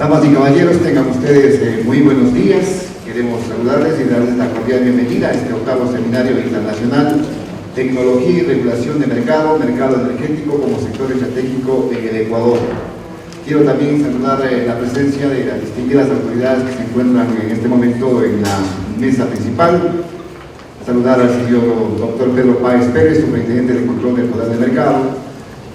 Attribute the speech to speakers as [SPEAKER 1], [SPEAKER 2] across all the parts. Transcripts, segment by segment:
[SPEAKER 1] Damas y caballeros, tengan ustedes muy buenos días. Queremos saludarles y darles la cordial bienvenida a este octavo seminario internacional Tecnología y regulación de mercado energético como sector estratégico en el Ecuador. Quiero también saludar la presencia de las distinguidas autoridades que se encuentran en este momento en la mesa principal. Saludar al señor doctor Pedro Páez Pérez, superintendente de control del poder de mercado,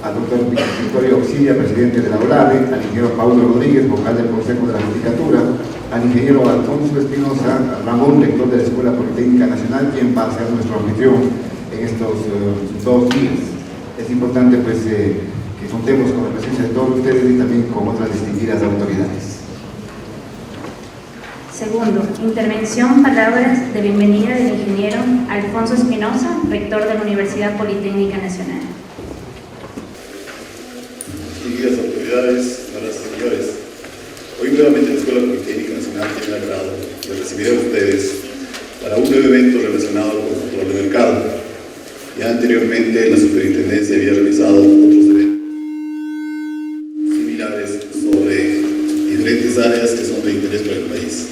[SPEAKER 1] al doctor Victorio Auxilia, presidente de la OLADE, al ingeniero Paulo Rodríguez, vocal del Consejo de la Judicatura, al ingeniero Alfonso Espinosa Ramón, rector de la Escuela Politécnica Nacional, quien va a ser nuestro anfitrión en estos 2 días. Es importante pues que contemos con la presencia de todos ustedes y también con otras distinguidas autoridades.
[SPEAKER 2] Segundo, intervención, palabras de bienvenida del ingeniero Alfonso Espinosa, rector de la Universidad Politécnica Nacional.
[SPEAKER 3] Distinguidas autoridades, señoras y señores, hoy nuevamente la Escuela Politécnica Nacional tiene el agrado de recibir a ustedes para un breve evento relacionado con el control de mercado. Ya anteriormente la superintendencia había realizado otros eventos similares sobre diferentes áreas que son de interés para el país.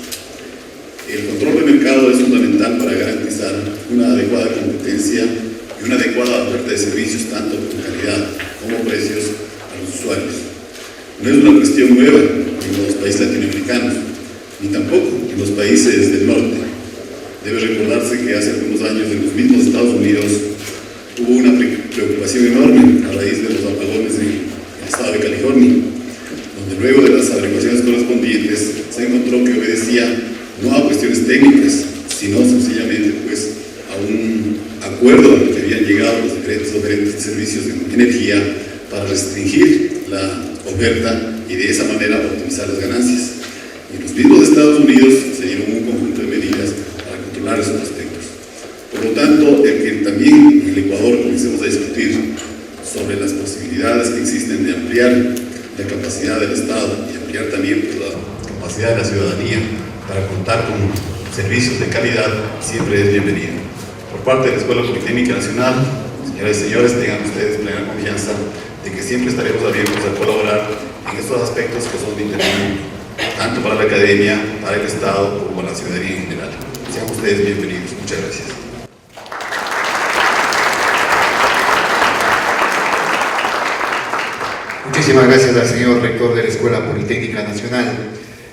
[SPEAKER 3] El control de mercado es fundamental para garantizar una adecuada competencia y una adecuada oferta de servicios tanto con calidad como precios a los usuarios. No es una cuestión nueva en los países latinoamericanos, ni tampoco en los países del norte. Debe recordarse que hace algunos años en los mismos Estados Unidos hubo una preocupación enorme a raíz de los apagones en el estado de California, donde luego de las averiguaciones correspondientes se encontró que obedecía no a cuestiones técnicas, sino sencillamente pues a un acuerdo al que habían llegado los diferentes oferentes de servicios de energía para restringir la oferta y de esa manera optimizar las ganancias. En los mismos Estados Unidos se dieron un conjunto de medidas para controlar esos aspectos. Por lo tanto, el que también en el Ecuador comencemos a discutir sobre las posibilidades que existen de ampliar la capacidad del Estado y ampliar también pues, la capacidad de la ciudadanía para contar con servicios de calidad siempre es bienvenido. Por parte de la Escuela Politécnica Nacional, señoras y señores, tengan ustedes plena confianza de que siempre estaremos abiertos a colaborar en estos aspectos que son de interés tanto para la academia, para el Estado como para la ciudadanía en general. Sean ustedes bienvenidos. Muchas gracias.
[SPEAKER 1] Muchísimas gracias al señor rector de la Escuela Politécnica Nacional.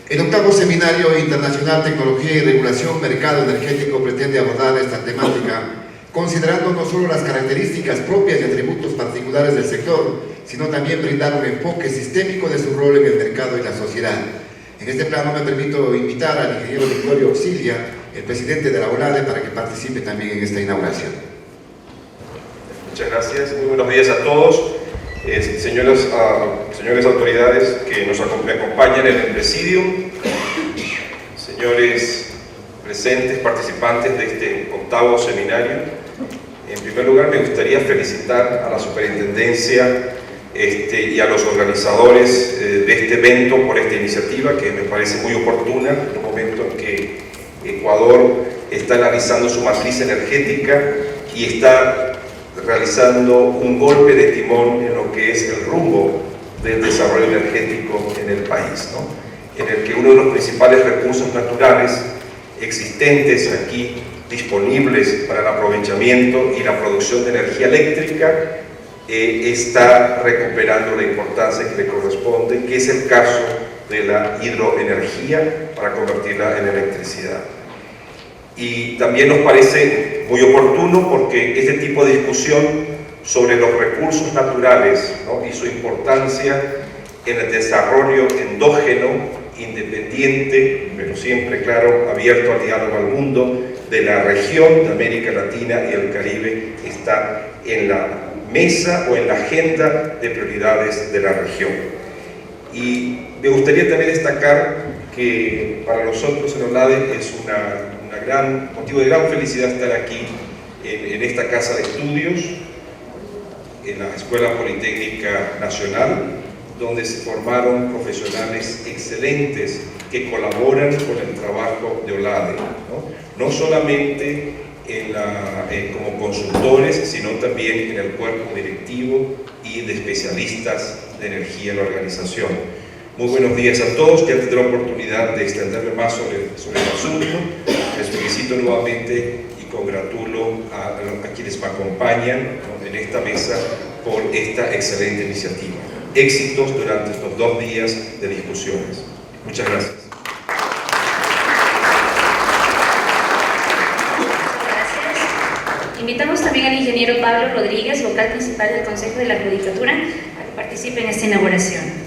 [SPEAKER 1] El octavo seminario internacional Tecnología y Regulación Mercado Energético pretende abordar esta temática considerando no solo las características propias y atributos particulares del sector, sino también brindar un enfoque sistémico de su rol en el mercado y la sociedad. En este plano me permito invitar al ingeniero Victorio Auxilia, el presidente de la OLADE, para que participe también en esta inauguración.
[SPEAKER 4] Muchas gracias, muy buenos días a todos. Señores autoridades que nos acompañan en el presidium, señores presentes, participantes de este octavo seminario. En primer lugar, me gustaría felicitar a la superintendencia y a los organizadores de este evento por esta iniciativa que me parece muy oportuna en un momento en que Ecuador está analizando su matriz energética y está realizando un golpe de timón en lo que es el rumbo del desarrollo energético en el país, ¿no? En el que uno de los principales recursos naturales existentes aquí, disponibles para el aprovechamiento y la producción de energía eléctrica, está recuperando la importancia que le corresponde, que es el caso de la hidroenergía para convertirla en electricidad. Y también nos parece muy oportuno porque este tipo de discusión sobre los recursos naturales, ¿no? Y su importancia en el desarrollo endógeno, independiente, pero siempre, claro, abierto al diálogo al mundo, de la región de América Latina y el Caribe, está en la mesa o en la agenda de prioridades de la región. Y me gustaría también destacar que para nosotros en OLADE es un motivo de gran felicidad estar aquí en esta casa de estudios, en la Escuela Politécnica Nacional, donde se formaron profesionales excelentes que colaboran con el trabajo de OLADE, no solamente como consultores, sino también en el cuerpo directivo y de especialistas de energía en la organización. Muy buenos días a todos. Ya tendré la oportunidad de extenderme más sobre el asunto. Les felicito nuevamente y congratulo a quienes me acompañan, ¿no?, en esta mesa por esta excelente iniciativa. Éxitos durante estos 2 días de discusiones. Muchas gracias.
[SPEAKER 2] Invitamos también al ingeniero Pablo Rodríguez, vocal principal del Consejo de la Judicatura, a que participe en esta inauguración.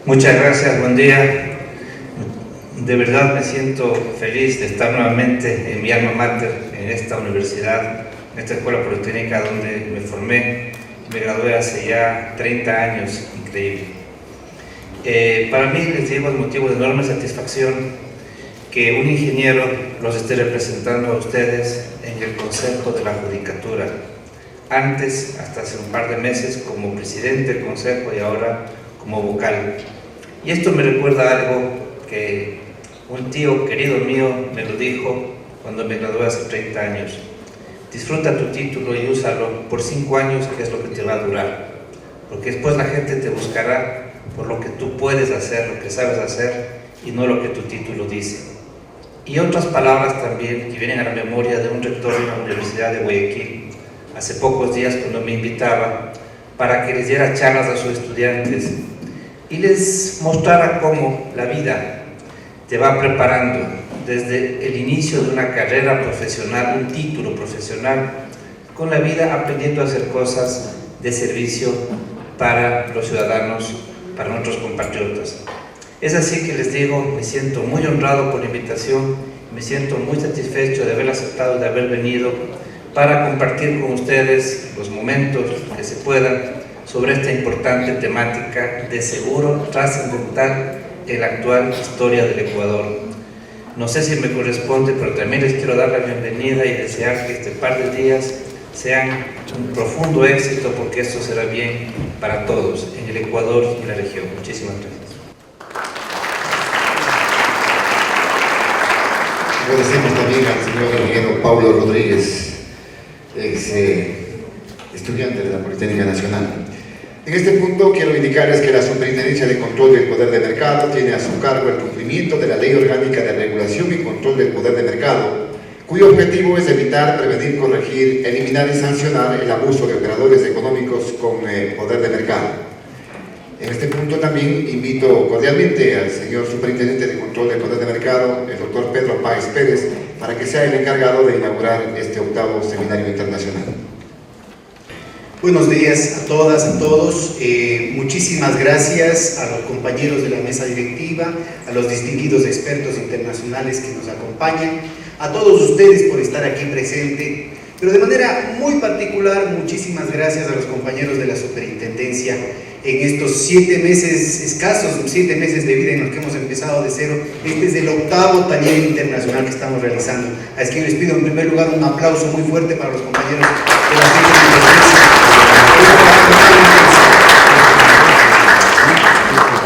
[SPEAKER 5] Muchas gracias, buen día. De verdad me siento feliz de estar nuevamente en mi alma mater, en esta universidad, en esta escuela politécnica donde me formé. Me gradué hace ya 30 años, increíble. Para mí, les digo, es motivo de enorme satisfacción que un ingeniero los esté representando a ustedes en el Consejo de la Judicatura. Antes, hasta hace un par de meses, como presidente del Consejo y ahora como vocal. Y esto me recuerda algo que un tío querido mío me lo dijo cuando me gradué hace 30 años. Disfruta tu título y úsalo por 5 años, que es lo que te va a durar. Porque después la gente te buscará por lo que tú puedes hacer, lo que sabes hacer, y no lo que tu título dice. Y otras palabras también que vienen a la memoria de un rector de la Universidad de Guayaquil, hace pocos días cuando me invitaba para que les diera charlas a sus estudiantes y les mostrara cómo la vida te va preparando desde el inicio de una carrera profesional, un título profesional, con la vida aprendiendo a hacer cosas de servicio para los ciudadanos, para nuestros compatriotas. Es así que les digo, me siento muy honrado por la invitación, me siento muy satisfecho de haber aceptado, de haber venido para compartir con ustedes los momentos que se puedan sobre esta importante temática de seguro trascendental en la actual historia del Ecuador. No sé si me corresponde, pero también les quiero dar la bienvenida y desear que este par de días sean un profundo éxito, porque esto será bien para todos en el Ecuador y la región. Muchísimas gracias.
[SPEAKER 1] Agradecemos también al señor ingeniero Pablo Rodríguez, estudiante de la Politécnica Nacional. En este punto quiero indicarles que la Superintendencia de Control del Poder de Mercado tiene a su cargo el cumplimiento de la Ley Orgánica de Regulación y Control del Poder de Mercado, cuyo objetivo es evitar, prevenir, corregir, eliminar y sancionar el abuso de operadores económicos con poder de mercado. En este punto también invito cordialmente al señor Superintendente de Control del Poder de Mercado, el doctor Pedro Páez Pérez, para que sea el encargado de inaugurar este 8º Seminario Internacional.
[SPEAKER 6] Buenos días a todas, a todos. Muchísimas gracias a los compañeros de la mesa directiva, a los distinguidos expertos internacionales que nos acompañan, a todos ustedes por estar aquí presente, pero de manera muy particular, muchísimas gracias a los compañeros de la Superintendencia en estos 7 meses, escasos 7 meses de vida en los que hemos empezado de cero. Este es el 8º taller internacional que estamos realizando. Así que les pido en primer lugar un aplauso muy fuerte para los compañeros de la Superintendencia.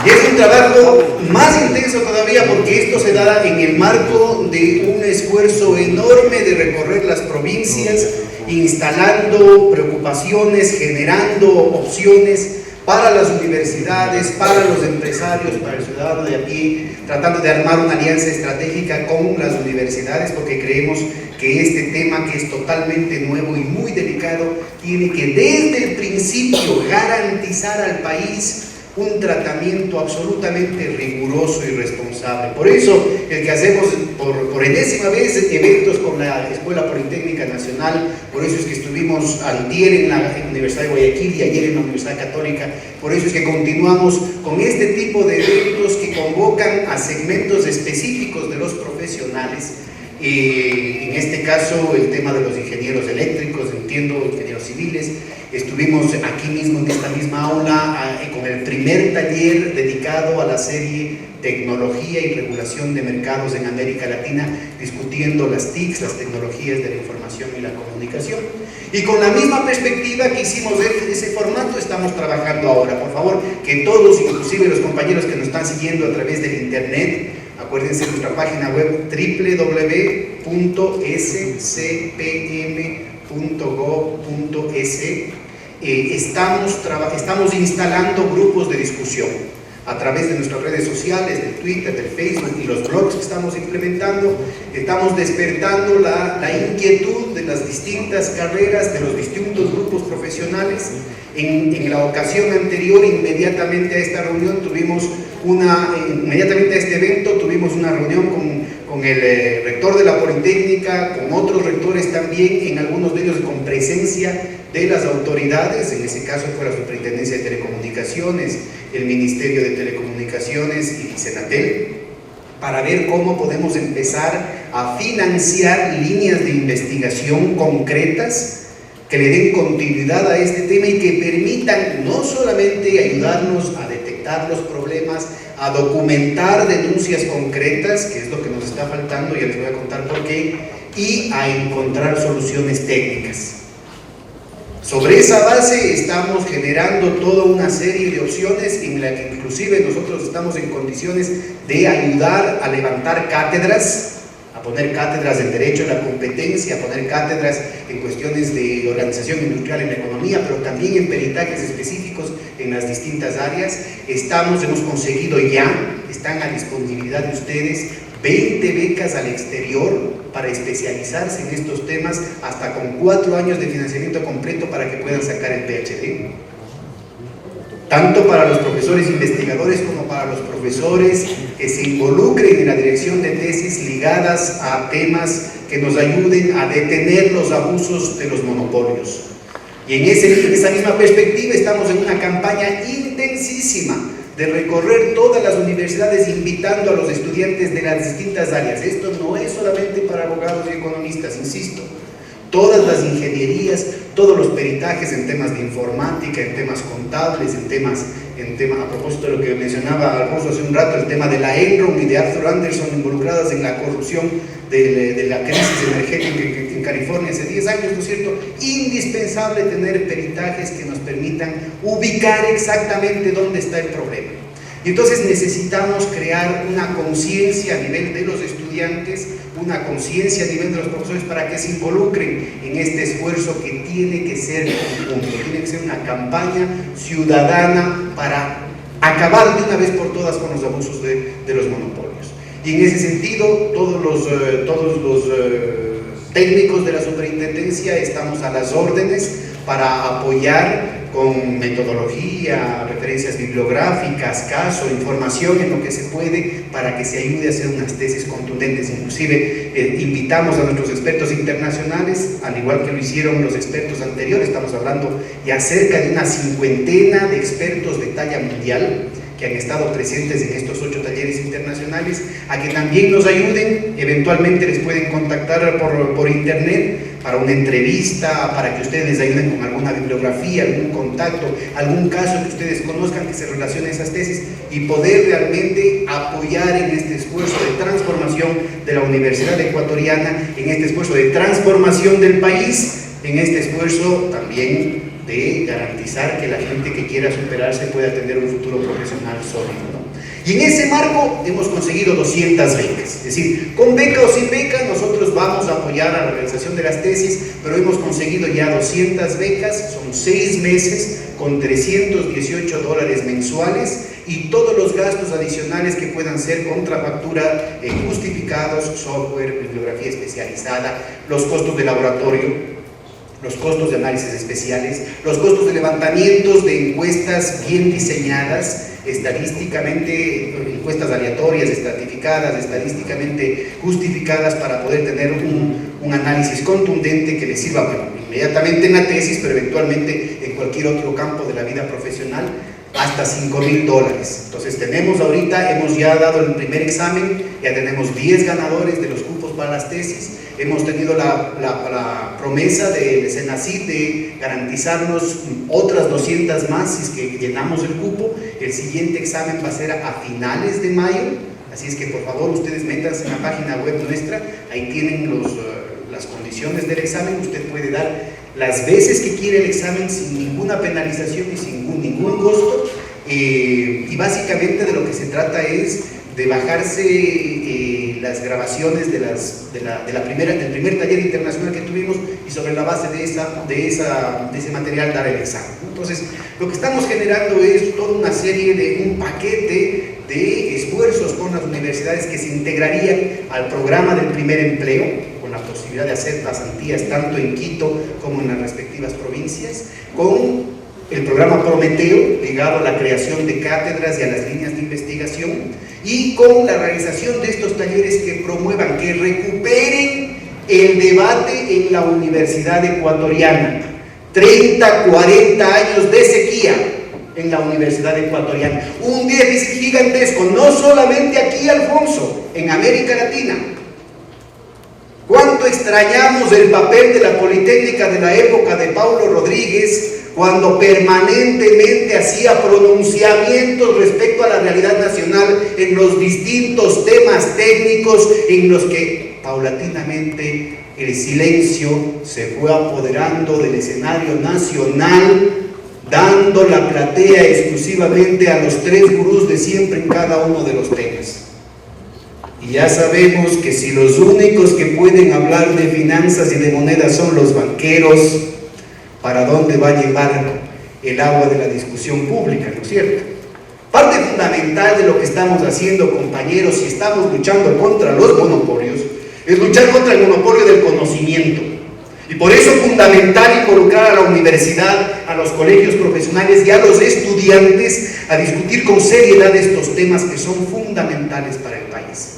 [SPEAKER 6] Y es un trabajo más intenso todavía porque esto se da en el marco de un esfuerzo enorme de recorrer las provincias, instalando preocupaciones, generando opciones para las universidades, para los empresarios, para el ciudadano de a pie, tratando de armar una alianza estratégica con las universidades, porque creemos que este tema, que es totalmente nuevo y muy delicado, tiene que desde el principio garantizar al país un tratamiento absolutamente riguroso y responsable. Por eso, el que hacemos por enésima vez eventos con la Escuela Politécnica Nacional, por eso es que estuvimos antier en la Universidad de Guayaquil y ayer en la Universidad Católica, por eso es que continuamos con este tipo de eventos que convocan a segmentos específicos de los profesionales. En este caso, el tema de los ingenieros eléctricos, ingenieros civiles. Estuvimos aquí mismo en esta misma aula con el primer taller dedicado a la serie Tecnología y Regulación de Mercados en América Latina, discutiendo las TICs, las tecnologías de la información y la comunicación. Y con la misma perspectiva que hicimos ese formato, estamos trabajando ahora. Por favor, que todos, inclusive los compañeros que nos están siguiendo a través del internet, acuérdense de nuestra página web www.scpm.gov.es, estamos instalando grupos de discusión a través de nuestras redes sociales, del Twitter, del Facebook y los blogs que estamos implementando. Estamos despertando la inquietud de las distintas carreras, de los distintos grupos profesionales. En la ocasión anterior, inmediatamente a esta reunión, inmediatamente a este evento, tuvimos una reunión con el rector de la Politécnica, con otros rectores también, en algunos de ellos con presencia de las autoridades. En ese caso fue la Superintendencia de Telecomunicaciones, el Ministerio de Telecomunicaciones y Senatel, para ver cómo podemos empezar a financiar líneas de investigación concretas que le den continuidad a este tema y que permitan no solamente ayudarnos a detectar los problemas, a documentar denuncias concretas, que es lo que nos está faltando, ya les voy a contar por qué, y a encontrar soluciones técnicas. Sobre esa base estamos generando toda una serie de opciones en la que inclusive nosotros estamos en condiciones de ayudar a levantar cátedras, a poner cátedras en Derecho a la Competencia, a poner cátedras en cuestiones de organización industrial en la economía, pero también en peritajes específicos en las distintas áreas. Hemos conseguido ya, están a disponibilidad de ustedes, 20 becas al exterior para especializarse en estos temas, hasta con 4 años de financiamiento completo para que puedan sacar el PhD. Tanto para los profesores investigadores como para los profesores que se involucren en la dirección de tesis ligadas a temas que nos ayuden a detener los abusos de los monopolios. Y en esa misma perspectiva estamos en una campaña intensísima de recorrer todas las universidades invitando a los estudiantes de las distintas áreas. Esto no es solamente para abogados y economistas, insisto. Todas las ingenierías, todos los peritajes en temas de informática, en temas contables, a propósito de lo que mencionaba Alfonso hace un rato, el tema de la Enron y de Arthur Andersen involucradas en la corrupción de la crisis energética en California hace 10 años, ¿no es cierto? Indispensable tener peritajes que nos permitan ubicar exactamente dónde está el problema. Y entonces necesitamos crear una conciencia a nivel de los estudiantes, una conciencia a nivel de los profesores para que se involucren en este esfuerzo que tiene que ser conjunto, tiene que ser una campaña ciudadana para acabar de una vez por todas con los abusos de los monopolios. Y en ese sentido, todos los técnicos de la superintendencia estamos a las órdenes para apoyar con metodología, referencias bibliográficas, caso, información en lo que se puede para que se ayude a hacer unas tesis contundentes. Inclusive invitamos a nuestros expertos internacionales, al igual que lo hicieron los expertos anteriores. Estamos hablando ya cerca de una 50 de expertos de talla mundial que han estado presentes en estos 8 talleres internacionales, a que también nos ayuden. Eventualmente les pueden contactar por internet para una entrevista, para que ustedes les ayuden con alguna bibliografía, algún contacto, algún caso que ustedes conozcan que se relacione a esas tesis, y poder realmente apoyar en este esfuerzo de transformación de la Universidad Ecuatoriana, en este esfuerzo de transformación del país, en este esfuerzo también de garantizar que la gente que quiera superarse pueda tener un futuro profesional sólido, ¿no? Y en ese marco hemos conseguido 200 becas, es decir, con beca o sin beca nosotros vamos a apoyar a la realización de las tesis, pero hemos conseguido ya 200 becas, son 6 meses con $318 mensuales y todos los gastos adicionales que puedan ser contrafactura, justificados, software, bibliografía especializada, los costos de laboratorio, los costos de análisis especiales, los costos de levantamientos de encuestas bien diseñadas, estadísticamente, encuestas aleatorias, estratificadas, estadísticamente justificadas para poder tener un análisis contundente que les sirva, bueno, inmediatamente en la tesis, pero eventualmente en cualquier otro campo de la vida profesional, hasta $5,000. Entonces tenemos ahorita, hemos ya dado el primer examen, ya tenemos 10 ganadores de los cupos para las tesis. Hemos tenido la promesa del Senacid de garantizarnos otras 200 más si es que llenamos el cupo. El siguiente examen va a ser a finales de mayo, así es que por favor ustedes métanse en la página web nuestra, ahí tienen las condiciones del examen. Usted puede dar las veces que quiere el examen sin ninguna penalización y sin ningún costo. y básicamente de lo que se trata es de bajarse las grabaciones del primer taller internacional que tuvimos y sobre la base de ese material dar el examen, ¿no? Entonces, lo que estamos generando es toda una serie de un paquete de esfuerzos con las universidades que se integrarían al programa del primer empleo, con la posibilidad de hacer pasantías tanto en Quito como en las respectivas provincias, con el programa Prometeo, ligado a la creación de cátedras y a las líneas de investigación, y con la realización de estos talleres que promuevan, que recuperen el debate en la universidad ecuatoriana. 30, 40 años de sequía en la universidad ecuatoriana, un déficit gigantesco, no solamente aquí, Alfonso, en América Latina. ¿Cuánto extrañamos el papel de la Politécnica de la época de Paulo Rodríguez, cuando permanentemente hacía pronunciamientos respecto a la realidad nacional en los distintos temas técnicos en los que paulatinamente el silencio se fue apoderando del escenario nacional, dando la platea exclusivamente a los tres gurús de siempre en cada uno de los temas? Y ya sabemos que si los únicos que pueden hablar de finanzas y de monedas son los banqueros, ¿para dónde va a llevar el agua de la discusión pública, no es cierto? Parte fundamental de lo que estamos haciendo, compañeros, si estamos luchando contra los monopolios, es luchar contra el monopolio del conocimiento. Y por eso es fundamental involucrar a la universidad, a los colegios profesionales y a los estudiantes a discutir con seriedad estos temas que son fundamentales para el país.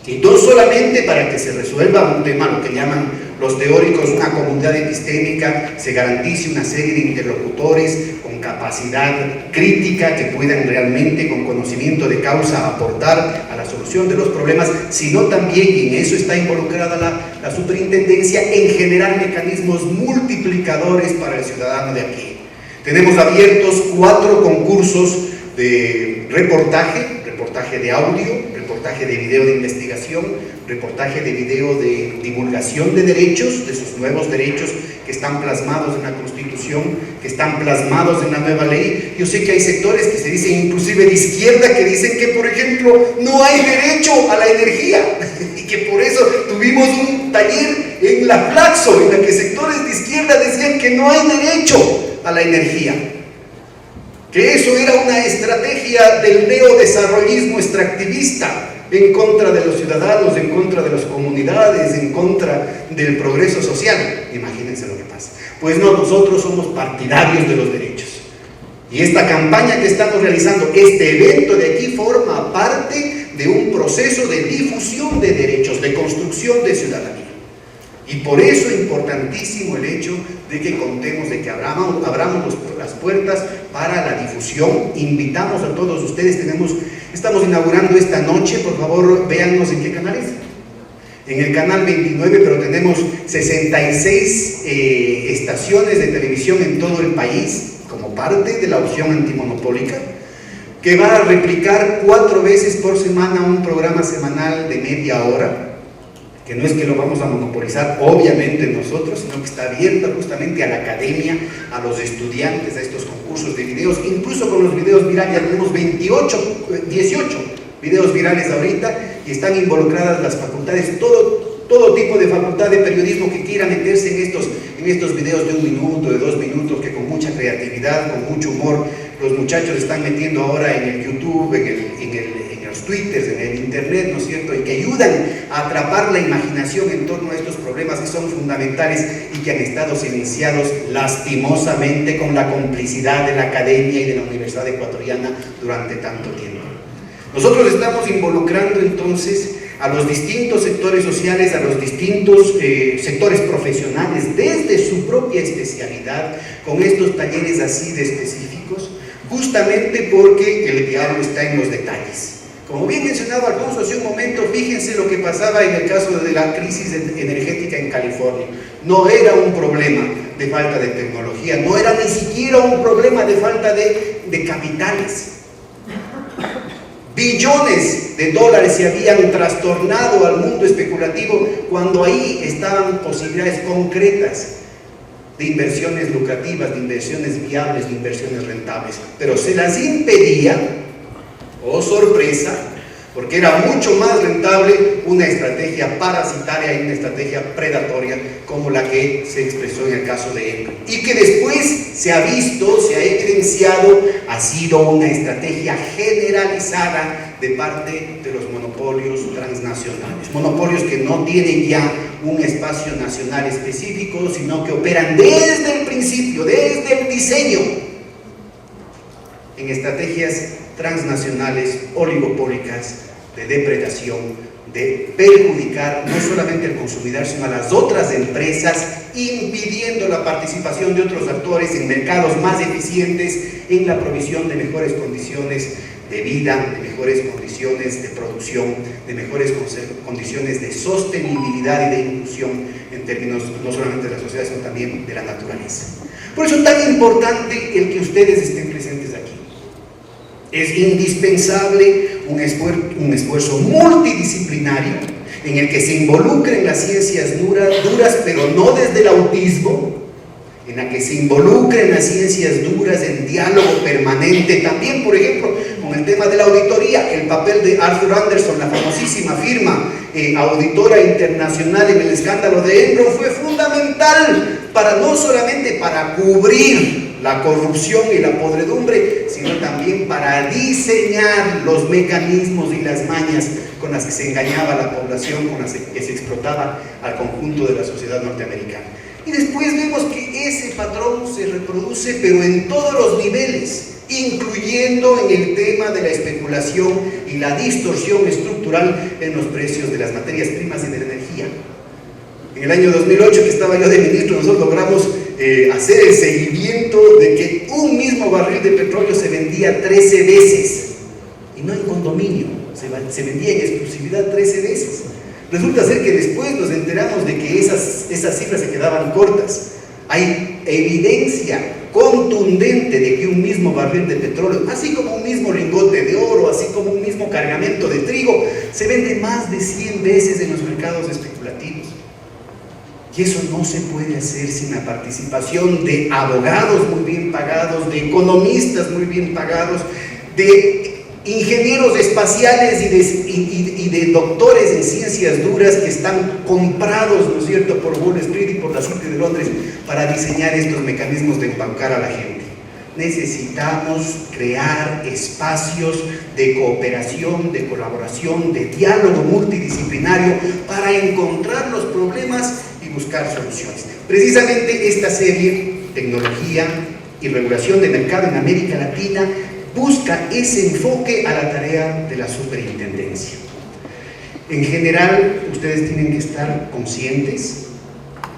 [SPEAKER 6] Y no solamente para que se resuelva un tema, lo que llaman los teóricos una comunidad epistémica, se garantice una serie de interlocutores con capacidad crítica que puedan realmente, con conocimiento de causa, aportar a la solución de los problemas, sino también, y en eso está involucrada la superintendencia, en generar mecanismos multiplicadores para el ciudadano de aquí. Tenemos abiertos 4 concursos de reportaje de audio, reportaje de video de investigación, reportaje de video de divulgación de derechos, de sus nuevos derechos que están plasmados en la Constitución, que están plasmados en la nueva ley. Yo sé que hay sectores que se dicen inclusive de izquierda que dicen que, por ejemplo, no hay derecho a la energía y que por eso tuvimos un taller en la Flaxo en la que sectores de izquierda decían que no hay derecho a la energía, que eso era una estrategia del neodesarrollismo extractivista en contra de los ciudadanos, en contra de las comunidades, en contra del progreso social. Imagínense lo que pasa. Pues no, nosotros somos partidarios de los derechos. Y esta campaña que estamos realizando, este evento de aquí, forma parte de un proceso de difusión de derechos, de construcción de ciudadanía. Y por eso es importantísimo el hecho de que contemos, de que abramos las puertas para la difusión. Invitamos a todos ustedes, estamos inaugurando esta noche, por favor véannos en qué canal es. En el canal 29, pero tenemos 66 estaciones de televisión en todo el país, como parte de la opción antimonopólica, que va a replicar 4 veces por semana un programa semanal de media hora, que no es que lo vamos a monopolizar obviamente nosotros, sino que está abierta justamente a la academia, a los estudiantes, a estos concursos de videos, incluso con los videos virales. Ya tenemos 18 videos virales ahorita y están involucradas las facultades, todo tipo de facultad de periodismo que quiera meterse en estos videos de 1 minuto, de 2 minutos, que con mucha creatividad, con mucho humor, los muchachos están metiendo ahora en el YouTube, en los Twitters, en el Internet, ¿no es cierto?, y que ayudan a atrapar la imaginación en torno a estos problemas que son fundamentales y que han estado silenciados lastimosamente con la complicidad de la academia y de la Universidad Ecuatoriana durante tanto tiempo. Nosotros estamos involucrando entonces a los distintos sectores sociales, a los distintos sectores profesionales desde su propia especialidad, con estos talleres así de específicos, justamente porque el diablo está en los detalles. Como bien mencionaba Alfonso hace un momento, fíjense lo que pasaba en el caso de la crisis energética en California. No era un problema de falta de tecnología, no era ni siquiera un problema de falta de capitales. Billones de dólares se habían trastornado al mundo especulativo cuando ahí estaban posibilidades concretas de inversiones lucrativas, de inversiones viables, de inversiones rentables, pero se las impedía, oh sorpresa, porque era mucho más rentable una estrategia parasitaria y una estrategia predatoria como la que se expresó en el caso de Enron, y que después se ha visto, se ha evidenciado, ha sido una estrategia generalizada de parte de los monopolios transnacionales, monopolios que no tienen ya un espacio nacional específico, sino que operan desde el principio, desde el diseño, en estrategias transnacionales, oligopólicas, de depredación, de perjudicar no solamente al consumidor, sino a las otras empresas, impidiendo la participación de otros actores en mercados más eficientes, en la provisión de mejores condiciones de vida, de mejores condiciones de producción, de mejores condiciones de sostenibilidad y de inclusión en términos no solamente de la sociedad, sino también de la naturaleza. Por eso es tan importante el que ustedes estén presentes aquí. Es indispensable un esfuerzo multidisciplinario en el que se involucren las ciencias duras, pero no desde el autismo, en la que se involucren las ciencias duras en diálogo permanente, también, por ejemplo, con el tema de la auditoría. El papel de Arthur Andersen, la famosísima firma auditora internacional en el escándalo de Enron, fue fundamental para no solamente para cubrir la corrupción y la podredumbre, sino también para diseñar los mecanismos y las mañas con las que se engañaba a la población, con las que se explotaba al conjunto de la sociedad norteamericana. Y después vemos que ese patrón se reproduce, pero en todos los niveles, incluyendo en el tema de la especulación y la distorsión estructural en los precios de las materias primas y de la energía. En el año 2008, que estaba yo de ministro, nosotros logramos hacer el seguimiento de que un mismo barril de petróleo se vendía 13 veces, y no en condominio, se vendía en exclusividad 13 veces. Resulta ser que después nos enteramos de que esas cifras se quedaban cortas. Hay evidencia contundente de que un mismo barril de petróleo, así como un mismo lingote de oro, así como un mismo cargamento de trigo, se vende más de 100 veces en los mercados especulativos. Y eso no se puede hacer sin la participación de abogados muy bien pagados, de economistas muy bien pagados, de ingenieros espaciales y de doctores en ciencias duras que están comprados, ¿no es cierto?, por Wall Street y por la City de Londres para diseñar estos mecanismos de embaucar a la gente. Necesitamos crear espacios de cooperación, de colaboración, de diálogo multidisciplinario para encontrar los problemas y buscar soluciones. Precisamente esta serie, Tecnología y Regulación de Mercado en América Latina, busca ese enfoque a la tarea de la superintendencia. En general, ustedes tienen que estar conscientes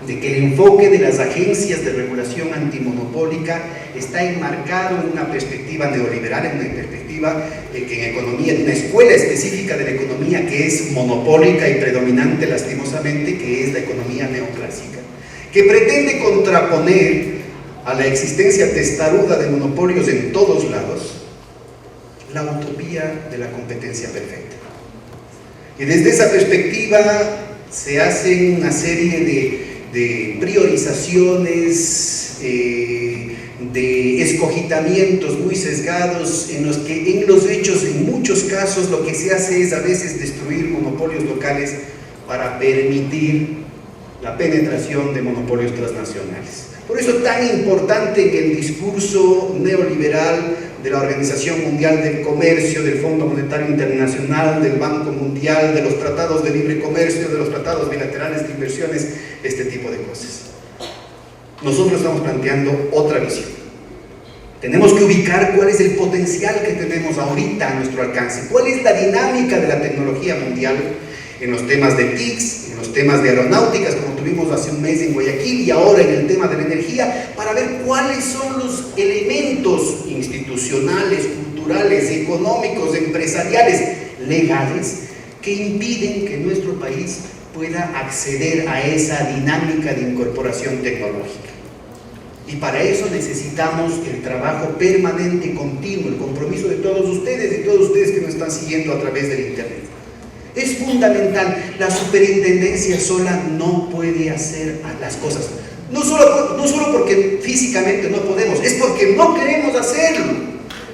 [SPEAKER 6] de que el enfoque de las agencias de regulación antimonopólica está enmarcado en una perspectiva neoliberal, en una perspectiva que en economía, de una escuela específica de la economía que es monopólica y predominante lastimosamente, que es la economía neoclásica, que pretende contraponer a la existencia testaruda de monopolios en todos lados la utopía de la competencia perfecta. Y desde esa perspectiva se hacen una serie de priorizaciones, de escogitamientos muy sesgados, en los que en los hechos, en muchos casos, lo que se hace es a veces destruir monopolios locales para permitir la penetración de monopolios transnacionales. Por eso tan importante que el discurso neoliberal de la Organización Mundial del Comercio, del Fondo Monetario Internacional, del Banco Mundial, de los tratados de libre comercio, de los tratados bilaterales de inversiones, este tipo de cosas. Nosotros estamos planteando otra visión. Tenemos que ubicar cuál es el potencial que tenemos ahorita a nuestro alcance, cuál es la dinámica de la tecnología mundial en los temas de TICs, en los temas de aeronáuticas, como tuvimos hace un mes en Guayaquil, y ahora en el tema de la energía, para ver cuáles son los elementos institucionales, culturales, económicos, empresariales, legales, que impiden que nuestro país pueda acceder a esa dinámica de incorporación tecnológica. Y para eso necesitamos el trabajo permanente y continuo, el compromiso de todos ustedes y todos ustedes que nos están siguiendo a través del Internet. Es fundamental. La superintendencia sola no puede hacer las cosas. No solo porque físicamente no podemos, es porque no queremos hacerlo.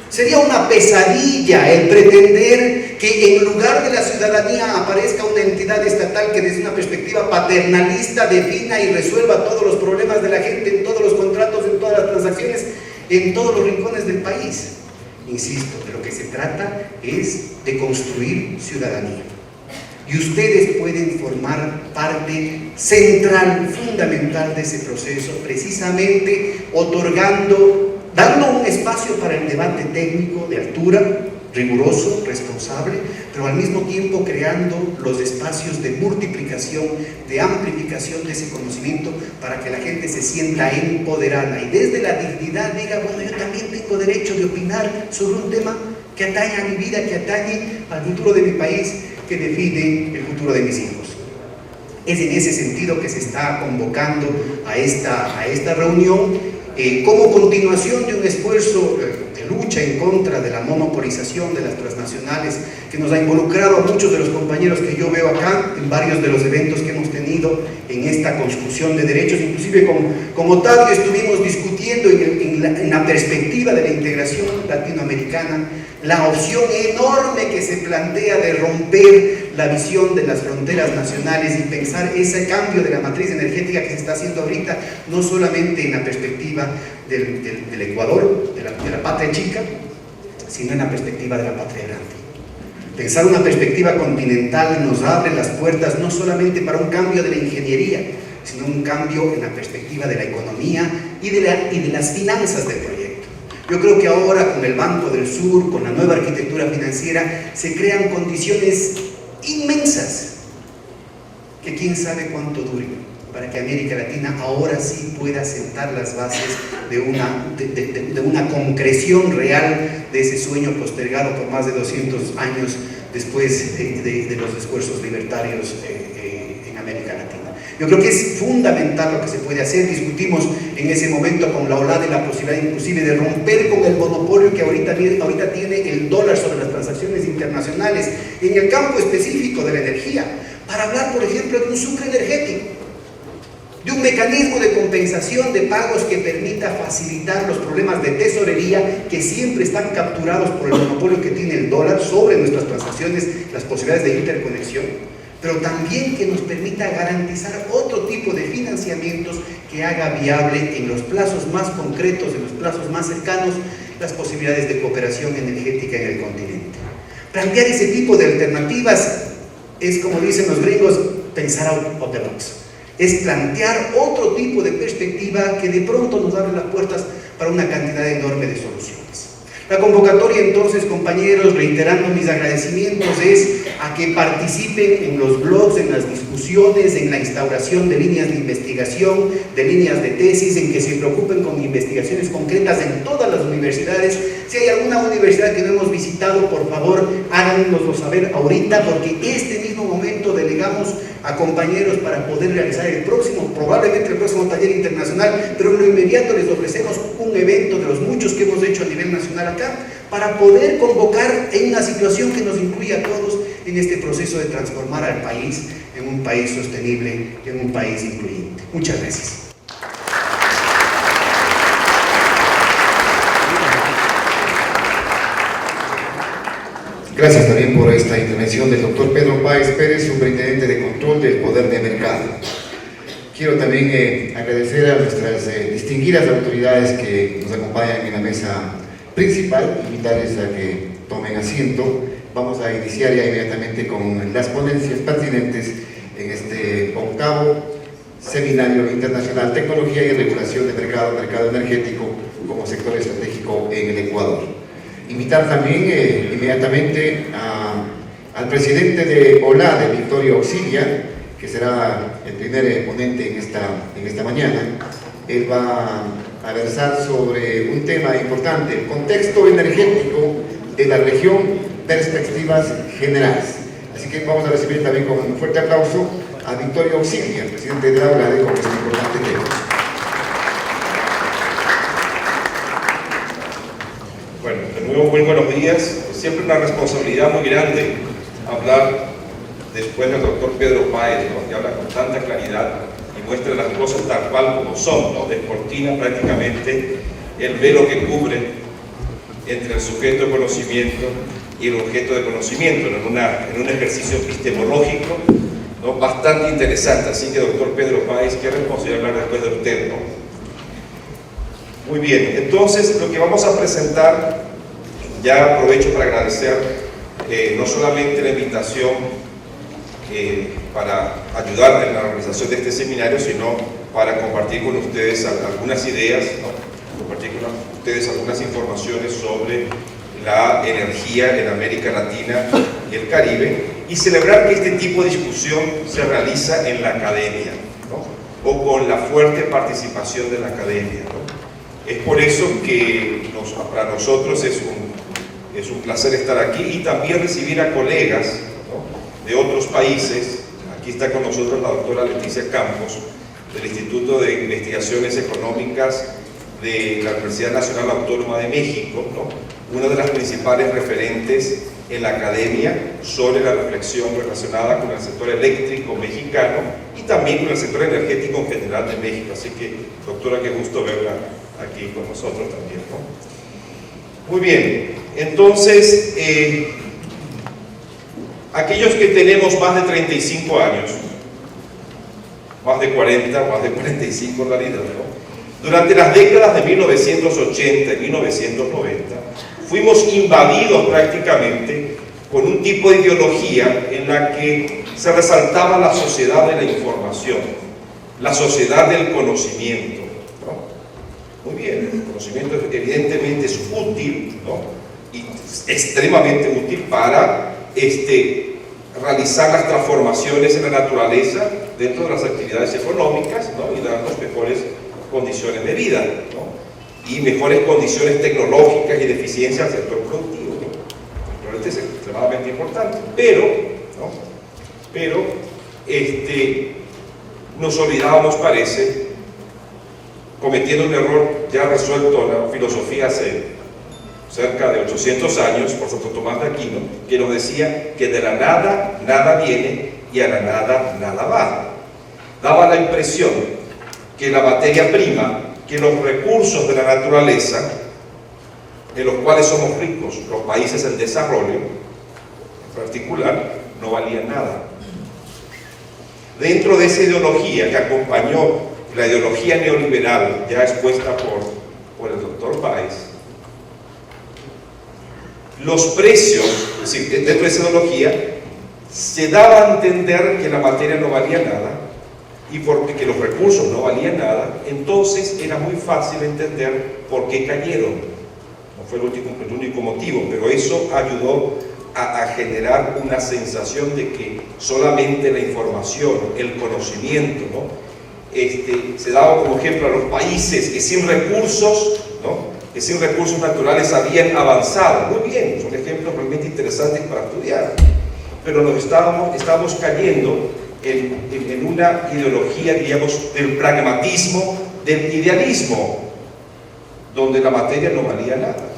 [SPEAKER 6] Sería una pesadilla el pretender que en lugar de la ciudadanía aparezca una entidad estatal que desde una perspectiva paternalista defina y resuelva todos los problemas de la gente en todos los contratos, en todas las transacciones, en todos los rincones del país. Insisto, de lo que se trata es de construir ciudadanía. Y ustedes pueden formar parte central, fundamental de ese proceso, precisamente dando un espacio para el debate técnico de altura, riguroso, responsable, pero al mismo tiempo creando los espacios de multiplicación, de amplificación de ese conocimiento para que la gente se sienta empoderada y desde la dignidad diga, bueno, yo también tengo derecho de opinar sobre un tema que atañe a mi vida, que atañe al futuro de mi país, que define el futuro de mis hijos. Es en ese sentido que se está convocando a esta reunión como continuación de un esfuerzo de lucha en contra de la monopolización de las transnacionales que nos ha involucrado a muchos de los compañeros que yo veo acá en varios de los eventos que hemos tenido en esta construcción de derechos. Inclusive con Otavio estuvimos discutiendo en la perspectiva de la integración latinoamericana la opción enorme que se plantea de romper la visión de las fronteras nacionales y pensar ese cambio de la matriz energética que se está haciendo ahorita, no solamente en la perspectiva del Ecuador, de la patria chica, sino en la perspectiva de la patria grande. Pensar una perspectiva continental nos abre las puertas no solamente para un cambio de la ingeniería, sino un cambio en la perspectiva de la economía y de las finanzas del proyecto. Yo creo que ahora con el Banco del Sur, con la nueva arquitectura financiera, se crean condiciones inmensas que quién sabe cuánto duren para que América Latina ahora sí pueda sentar las bases de una concreción real de ese sueño postergado por más de 200 años después de los esfuerzos libertarios en América Latina. Yo creo que es fundamental lo que se puede hacer. Discutimos en ese momento con la OLAD la posibilidad inclusive de romper con el monopolio que ahorita tiene el dólar sobre las transacciones internacionales en el campo específico de la energía, para hablar, por ejemplo, de un sucre energético, de un mecanismo de compensación de pagos que permita facilitar los problemas de tesorería que siempre están capturados por el monopolio que tiene el dólar sobre nuestras transacciones, las posibilidades de interconexión, pero también que nos permita garantizar otro tipo de financiamientos que haga viable en los plazos más concretos, en los plazos más cercanos, las posibilidades de cooperación energética en el continente. Plantear ese tipo de alternativas es, como dicen los gringos, pensar out of the box. Es plantear otro tipo de perspectiva que de pronto nos abre las puertas para una cantidad enorme de soluciones. La convocatoria entonces, compañeros, reiterando mis agradecimientos, es a que participen en los blogs, en las discusiones, en la instauración de líneas de investigación, de líneas de tesis, en que se preocupen con investigaciones concretas en todas las universidades. Si hay alguna universidad que no hemos visitado, por favor, háganoslo saber ahorita, porque este mismo momento delegamos a compañeros para poder realizar probablemente el próximo taller internacional, pero en lo inmediato les ofrecemos un evento de los muchos que hemos hecho a nivel nacional acá, para poder convocar en una situación que nos incluya a todos en este proceso de transformar al país en un país sostenible, en un país incluyente. Muchas gracias.
[SPEAKER 1] Gracias también por esta intervención del doctor Pedro Páez Pérez, superintendente de control del poder de mercado. Quiero también agradecer a nuestras distinguidas autoridades que nos acompañan en la mesa principal, invitarles a que tomen asiento. Vamos a iniciar ya inmediatamente con las ponencias pertinentes en este 8º Seminario Internacional Tecnología y Regulación de Mercado Energético como sector estratégico en el Ecuador. Invitar también inmediatamente al presidente de OLAD, Victorio Auxilia, que será el primer ponente en esta mañana. Él va a versar sobre un tema importante, el contexto energético de la región, perspectivas generales. Así que vamos a recibir también con un fuerte aplauso a Victorio Auxilia, presidente de la OLAD, con este importante tema.
[SPEAKER 4] Bueno, de nuevo muy buenos días. Siempre una responsabilidad muy grande hablar después del doctor Pedro Páez, ¿no?, que habla con tanta claridad y muestra las cosas tal cual como son, ¿no? Descortina prácticamente el velo que cubre entre el sujeto de conocimiento y el objeto de conocimiento, en un ejercicio epistemológico, ¿no? Bastante interesante. Así que, doctor Pedro Páez, qué responsabilidad hablar después de usted, ¿no? Muy bien, entonces lo que vamos a presentar, ya aprovecho para agradecer no solamente la invitación para ayudar en la organización de este seminario, sino para compartir con ustedes algunas ideas, ¿no? Compartir con ustedes algunas informaciones sobre la energía en América Latina y el Caribe, y celebrar que este tipo de discusión se realiza en la academia, ¿no? O con la fuerte participación de la academia, ¿no? Es por eso que para nosotros es un placer estar aquí y también recibir a colegas, ¿no? De otros países. Aquí está con nosotros la doctora Leticia Campos, del Instituto de Investigaciones Económicas de la Universidad Nacional Autónoma de México, ¿no? Una de las principales referentes en la academia sobre la reflexión relacionada con el sector eléctrico mexicano y también con el sector energético en general de México. Así que, doctora, qué gusto verla aquí con nosotros también, ¿no? Muy bien, entonces, aquellos que tenemos más de 35 años, más de 40, más de 45 en realidad, ¿no? Durante las décadas de 1980 y 1990, fuimos invadidos prácticamente con un tipo de ideología en la que se resaltaba la sociedad de la información, la sociedad del conocimiento, ¿no? Muy bien, el conocimiento evidentemente es útil, ¿no? Y extremadamente útil para realizar las transformaciones en la naturaleza dentro de las actividades económicas, ¿no? Y darnos mejores condiciones de vida, ¿no? Y mejores condiciones tecnológicas y de eficiencia al sector productivo, ¿no? Realmente es extremadamente importante, pero nos olvidábamos, parece, cometiendo un error ya resuelto en la filosofía hace cerca de 800 años por Santo Tomás de Aquino, que nos decía que de la nada nada viene y a la nada nada va. Daba la impresión que la materia prima, que los recursos de la naturaleza, de los cuales somos ricos, los países en desarrollo en particular, no valían nada. Dentro de esa ideología que acompañó la ideología neoliberal ya expuesta por el doctor Páez, los precios, es decir, dentro de esa ideología se daba a entender que la materia no valía nada y porque que los recursos no valían nada. Entonces era muy fácil entender por qué cayeron. No fue el único motivo, pero eso ayudó a generar una sensación de que solamente la información, el conocimiento, ¿no? Se daba como ejemplo a los países que sin recursos, ¿no? Que sin recursos naturales habían avanzado. Muy bien, son ejemplos realmente interesantes para estudiar, pero nos estábamos cayendo en una ideología, diríamos, del pragmatismo, del idealismo, donde la materia no valía nada,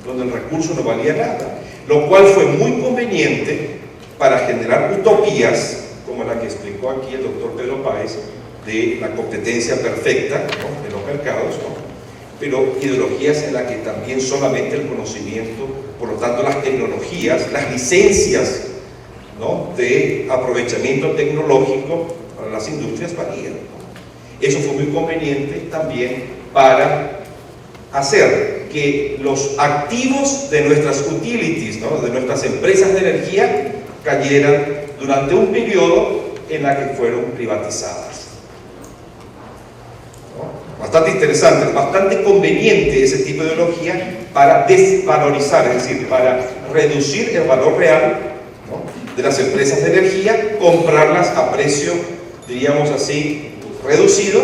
[SPEAKER 4] donde el recurso no valía nada, lo cual fue muy conveniente para generar utopías, como la que explicó aquí el doctor Pedro Páez, de la competencia perfecta, ¿no? De los mercados, ¿no? Pero ideologías en las que también solamente el conocimiento, por lo tanto las tecnologías, las licencias, ¿no? De aprovechamiento tecnológico para las industrias valían, ¿no? Eso fue muy conveniente también para hacer que los activos de nuestras utilities, ¿no? De nuestras empresas de energía cayeran durante un periodo en la que fueron privatizadas, ¿no? Bastante interesante, bastante conveniente ese tipo de ideología para desvalorizar, es decir, para reducir el valor real, ¿no? De las empresas de energía, comprarlas a precio, diríamos así, reducido,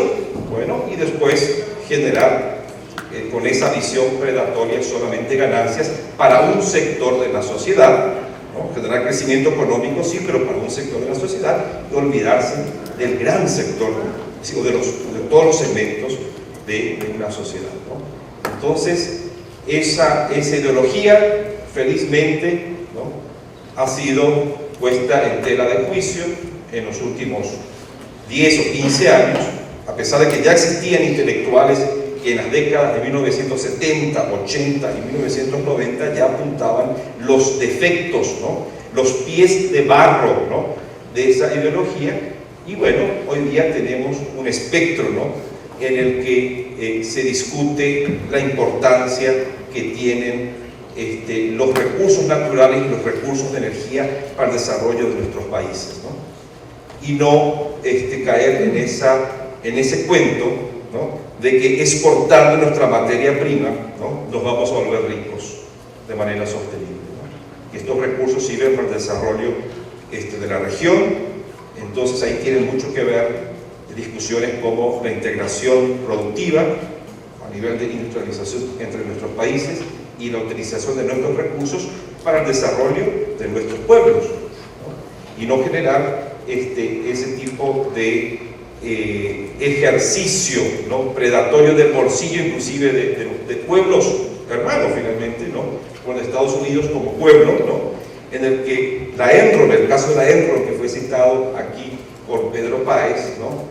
[SPEAKER 4] bueno, y después generar con esa visión predatoria solamente ganancias para un sector de la sociedad, ¿no? Generar crecimiento económico, sí, pero para un sector de la sociedad, y olvidarse del gran sector, o de todos los segmentos de una sociedad, ¿no? Entonces, esa ideología, felizmente, ¿no? Ha sido puesta en tela de juicio en los últimos 10 o 15 años, a pesar de que ya existían intelectuales que en las décadas de 1970, 80 y 1990 ya apuntaban los defectos, ¿no?, los pies de barro, ¿no?, de esa ideología. Y bueno, hoy día tenemos un espectro, ¿no?, en el que se discute la importancia que tienen los recursos naturales y los recursos de energía para el desarrollo de nuestros países, ¿no? Y no caer en ese cuento, ¿no?, de que exportando nuestra materia prima, ¿no?, nos vamos a volver ricos de manera sostenible, ¿no? Que estos recursos sirven para el desarrollo de la región. Entonces ahí tienen mucho que ver discusiones como la integración productiva a nivel de industrialización entre nuestros países y la utilización de nuestros recursos para el desarrollo de nuestros pueblos, ¿no? Y no generar ese tipo de ejercicio, ¿no?, predatorio del bolsillo, inclusive de pueblos hermanos finalmente, ¿no?, con Estados Unidos como pueblo, ¿no?, en el que la Enron, el caso de la Enron que fue citado aquí por Pedro Páez, ¿no?,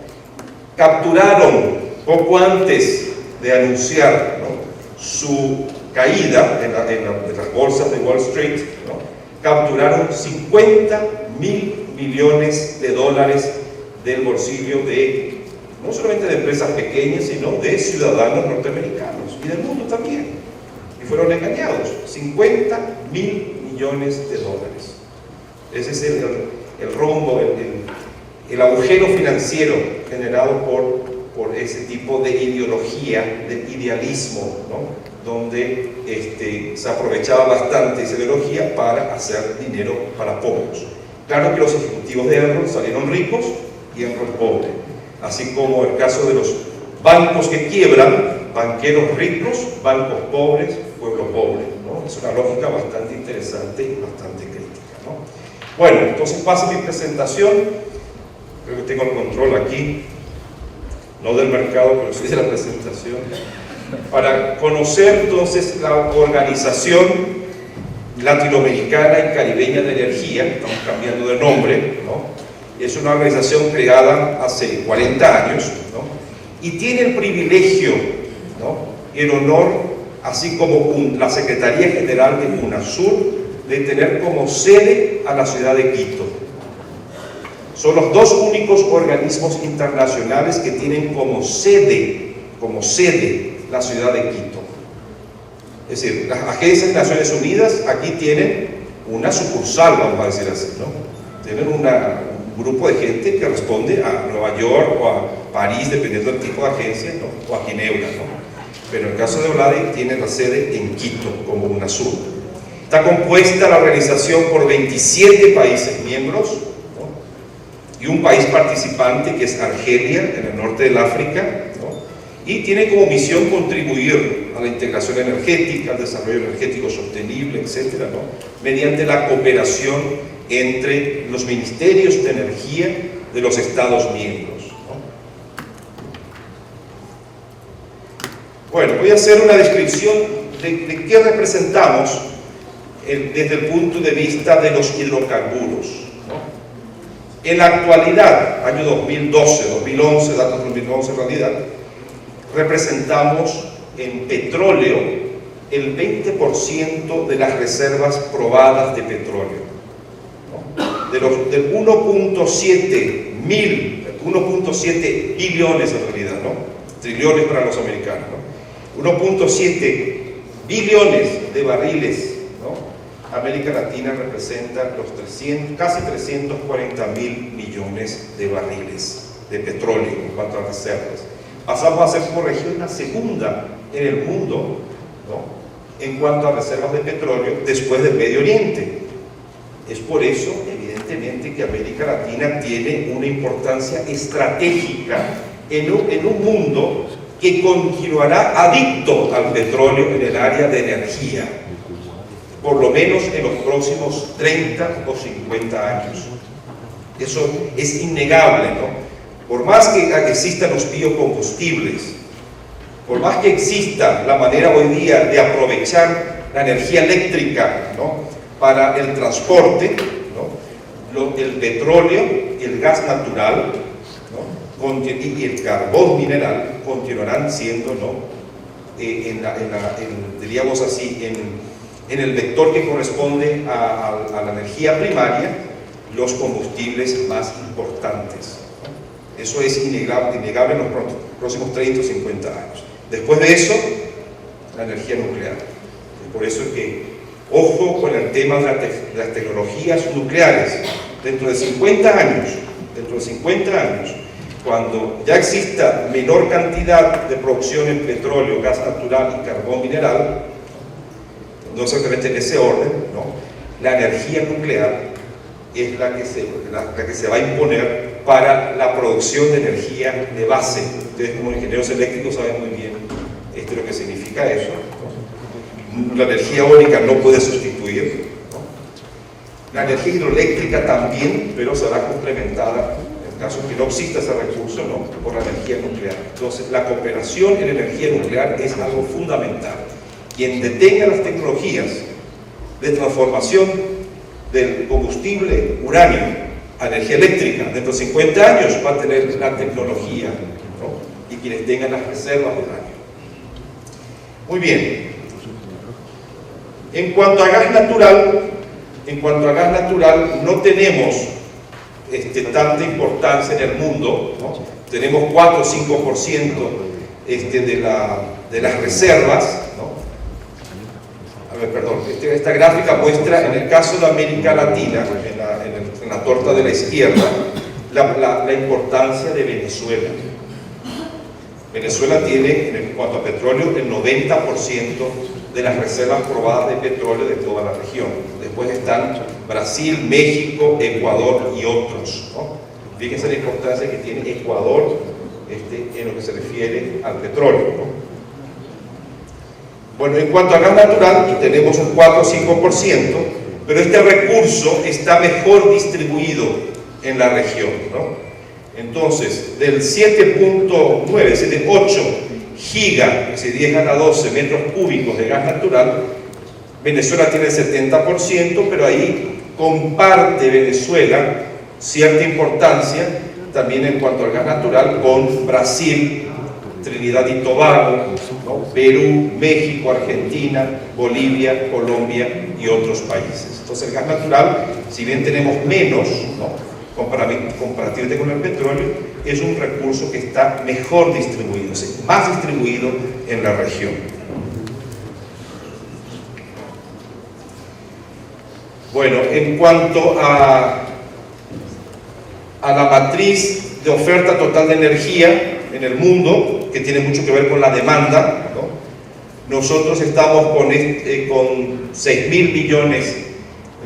[SPEAKER 4] capturaron poco antes de anunciar, ¿no?, su caída en las bolsas de Wall Street, ¿no?, capturaron 50.000 millones de dólares del bolsillo de, no solamente de empresas pequeñas, sino de ciudadanos norteamericanos y del mundo también, y fueron engañados. 50.000 millones de dólares. Ese es el rombo, el agujero financiero generado por ese tipo de ideología, de idealismo, ¿no?, donde se aprovechaba bastante esa ideología para hacer dinero para pocos. Claro que los ejecutivos de Enron salieron ricos y Enron pobre, así como el caso de los bancos que quiebran, banqueros ricos, bancos pobres, pueblo pobre, ¿no? Es una lógica bastante interesante y bastante crítica, ¿no? Bueno, entonces paso mi presentación. Creo que tengo el control aquí, no del mercado, pero sí de la presentación, para conocer entonces la Organización Latinoamericana y Caribeña de Energía. Estamos cambiando de nombre, ¿no? Es una organización creada hace 40 años, ¿no?, y tiene el privilegio, ¿no?, y el honor, así como la Secretaría General de UNASUR, de tener como sede a la ciudad de Quito. Son los dos únicos organismos internacionales que tienen como sede la ciudad de Quito. Es decir, las agencias de Naciones Unidas aquí tienen una sucursal, vamos a decir así, ¿no? Tienen un grupo de gente que responde a Nueva York o a París, dependiendo del tipo de agencia, ¿no?, o a Ginebra, ¿no? Pero en el caso de OLADE tiene la sede en Quito, como UNASUR. Está compuesta la organización por 27 países miembros, ¿no?, y un país participante que es Argelia, en el norte del África, ¿no?, y tiene como misión contribuir a la integración energética, al desarrollo energético sostenible, etcétera, ¿no?, mediante la cooperación entre los ministerios de energía de los Estados miembros, ¿no? Bueno, voy a hacer una descripción de qué representamos desde el punto de vista de los hidrocarburos, ¿no? En la actualidad, año 2012, 2011, datos de 2011 en realidad, representamos en petróleo el 20% de las reservas probadas de petróleo, ¿no?, del 1.7 billones en realidad, ¿no?, trillones para los americanos, ¿no?, 1.7 billones de barriles, ¿no? América Latina representa casi 340.000 millones de barriles de petróleo en cuanto a reservas. Pasamos a ser como región la segunda en el mundo, ¿no?, en cuanto a reservas de petróleo después del Medio Oriente. Es por eso, evidentemente, que América Latina tiene una importancia estratégica en un mundo que continuará adicto al petróleo en el área de energía, por lo menos en los próximos 30 o 50 años. Eso es innegable, ¿no? Por más que existan los biocombustibles, por más que exista la manera hoy día de aprovechar la energía eléctrica, ¿no?, para el transporte, ¿no?, el petróleo y el gas natural, ¿no?, y el carbón mineral continuarán siendo, ¿no?, diríamos así, en el vector que corresponde a la energía primaria, los combustibles más importantes. Eso es innegable en los próximos 30 o 50 años. Después de eso, la energía nuclear. Y por eso es que, ojo con el tema de las tecnologías nucleares. Dentro de 50 años, cuando ya exista menor cantidad de producción en petróleo, gas natural y carbón mineral, no exactamente en ese orden, ¿no?, la energía nuclear es la que se va a imponer para la producción de energía de base. Ustedes como ingenieros eléctricos saben muy bien lo que significa eso, ¿no? La energía eólica no puede sustituir, ¿no? La energía hidroeléctrica también, pero será complementada en caso que no exista ese recurso, ¿no?, por la energía nuclear. Entonces, la cooperación en energía nuclear es algo fundamental. Quien detenga las tecnologías de transformación del combustible uranio a energía eléctrica dentro de 50 años va a tener la tecnología, ¿no?, y quienes tengan las reservas de uranio. Muy bien. En cuanto a gas natural, no tenemos tanta importancia en el mundo, ¿no? Tenemos 4 o 5% de las reservas, ¿no? A ver, perdón, esta gráfica muestra, en el caso de América Latina, en la torta de la izquierda, la importancia de Venezuela. Venezuela tiene, en cuanto a petróleo, el 90% de las reservas probadas de petróleo de toda la región. Después están Brasil, México, Ecuador y otros, ¿no? Fíjense la importancia que tiene Ecuador en lo que se refiere al petróleo, ¿no? Bueno, en cuanto a gas natural, tenemos un 4 o 5%, pero este recurso está mejor distribuido en la región, ¿no? Entonces, del 7.9, es decir, 8 gigas, es decir, 10 a la 12 metros cúbicos de gas natural, Venezuela tiene el 70%, pero ahí comparte Venezuela cierta importancia también en cuanto al gas natural con Brasil, Trinidad y Tobago, ¿no?, Perú, México, Argentina, Bolivia, Colombia y otros países. Entonces el gas natural, si bien tenemos menos, ¿no?, comparativamente con el petróleo, es un recurso que está mejor distribuido, es decir, más distribuido en la región. Bueno, en cuanto a la matriz de oferta total de energía en el mundo, que tiene mucho que ver con la demanda, ¿no?, nosotros estamos con 6.000 millones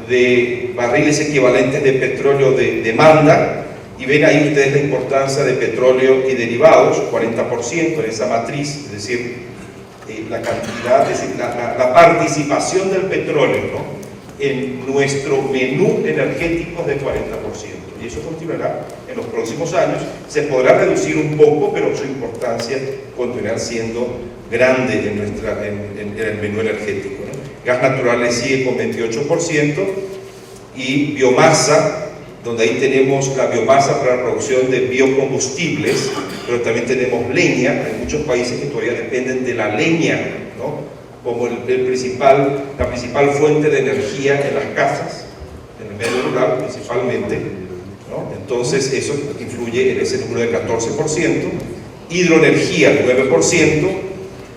[SPEAKER 4] de barriles equivalentes de petróleo de demanda, y ven ahí ustedes la importancia de petróleo y derivados, 40% en esa matriz, es decir, la cantidad, es decir, la participación del petróleo, ¿no?, en nuestro menú energético de 40%, y eso continuará en los próximos años. Se podrá reducir un poco, pero su importancia continuará siendo grande en el menú energético, ¿no? Gas natural le sigue con 28%, y biomasa, donde ahí tenemos la biomasa para la producción de biocombustibles, pero también tenemos leña. Hay muchos países que todavía dependen de la leña, ¿no?, como la principal fuente de energía en las casas, en el medio rural principalmente, ¿no? Entonces eso influye en ese número de 14%, hidroenergía 9%,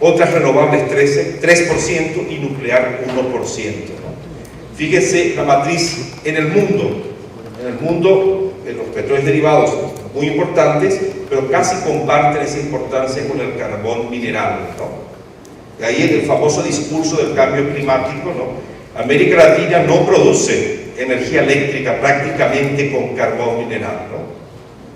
[SPEAKER 4] otras renovables 3% y nuclear 1%, ¿no? Fíjense la matriz en el mundo, los petróleos derivados muy importantes, pero casi comparten esa importancia con el carbón mineral, ¿no? De ahí el famoso discurso del cambio climático, ¿no? América Latina no produce energía eléctrica prácticamente con carbón mineral, ¿no?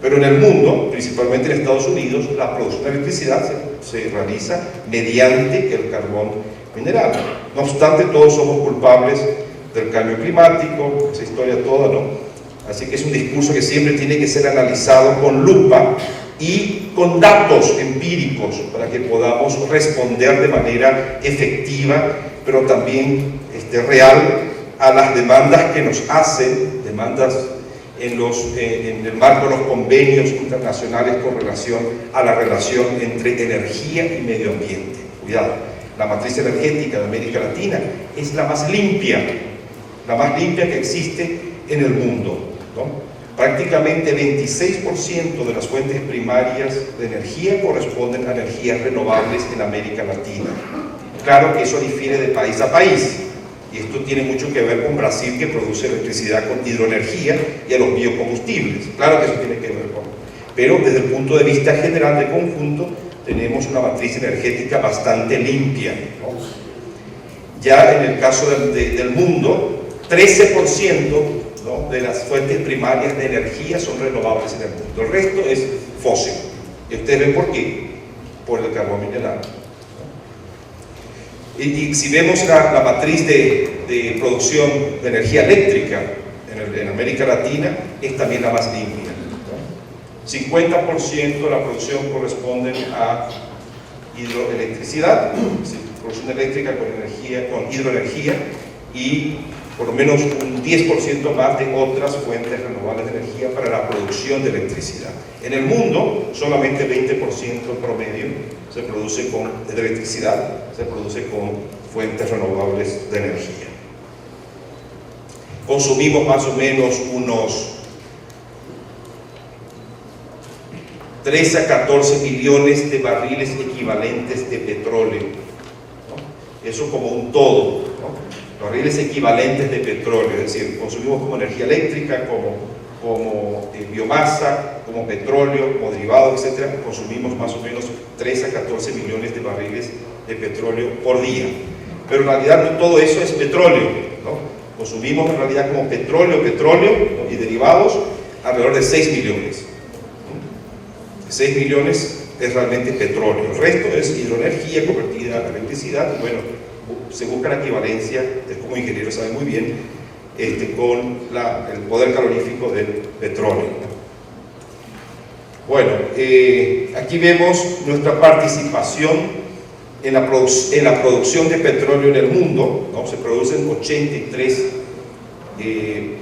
[SPEAKER 4] Pero en el mundo, principalmente en Estados Unidos, la producción de electricidad se realiza mediante el carbón mineral. No obstante, todos somos culpables del cambio climático, esa historia toda, ¿no? Así que es un discurso que siempre tiene que ser analizado con lupa y con datos empíricos para que podamos responder de manera efectiva, pero también real, a las demandas que nos hacen, demandas en el marco de los convenios internacionales con relación a la relación entre energía y medio ambiente. Cuidado, la matriz energética de América Latina es la más limpia que existe en el mundo, ¿no? Prácticamente 26% de las fuentes primarias de energía corresponden a energías renovables en América Latina. Claro que eso difiere de país a país, y esto tiene mucho que ver con Brasil, que produce electricidad con hidroenergía y a los biocombustibles. Claro que eso tiene que ver con... Pero desde el punto de vista general de conjunto, tenemos una matriz energética bastante limpia, ¿no? Ya en el caso del mundo, 13%, ¿no?, de las fuentes primarias de energía son renovables en el mundo. El resto es fósil. Y ustedes ven por qué. Por el carbón mineral. Y si vemos la matriz de producción de energía eléctrica en América Latina, es también la más limpia, ¿no? 50% de la producción corresponde a hidroelectricidad, producción eléctrica con hidroenergía, y por lo menos un 10% más de otras fuentes renovables de energía para la producción de electricidad. En el mundo, solamente 20% promedio se produce de electricidad, se produce con fuentes renovables de energía. Consumimos más o menos unos 13 a 14 millones de barriles equivalentes de petróleo, ¿no? Eso como un todo, ¿no? Barriles equivalentes de petróleo, es decir, consumimos como energía eléctrica, como biomasa, como petróleo, como derivados, etc. Consumimos más o menos 13 a 14 millones de barriles de petróleo por día. Pero en realidad no todo eso es petróleo, ¿no? Consumimos en realidad como petróleo, ¿no?, y derivados alrededor de 6 millones. 6 millones es realmente petróleo. El resto es hidroenergía convertida a electricidad. Y bueno, se busca la equivalencia, como ingenieros saben muy bien, con el poder calorífico del petróleo. Bueno, aquí vemos nuestra participación en la producción de petróleo en el mundo, ¿no? Se producen 83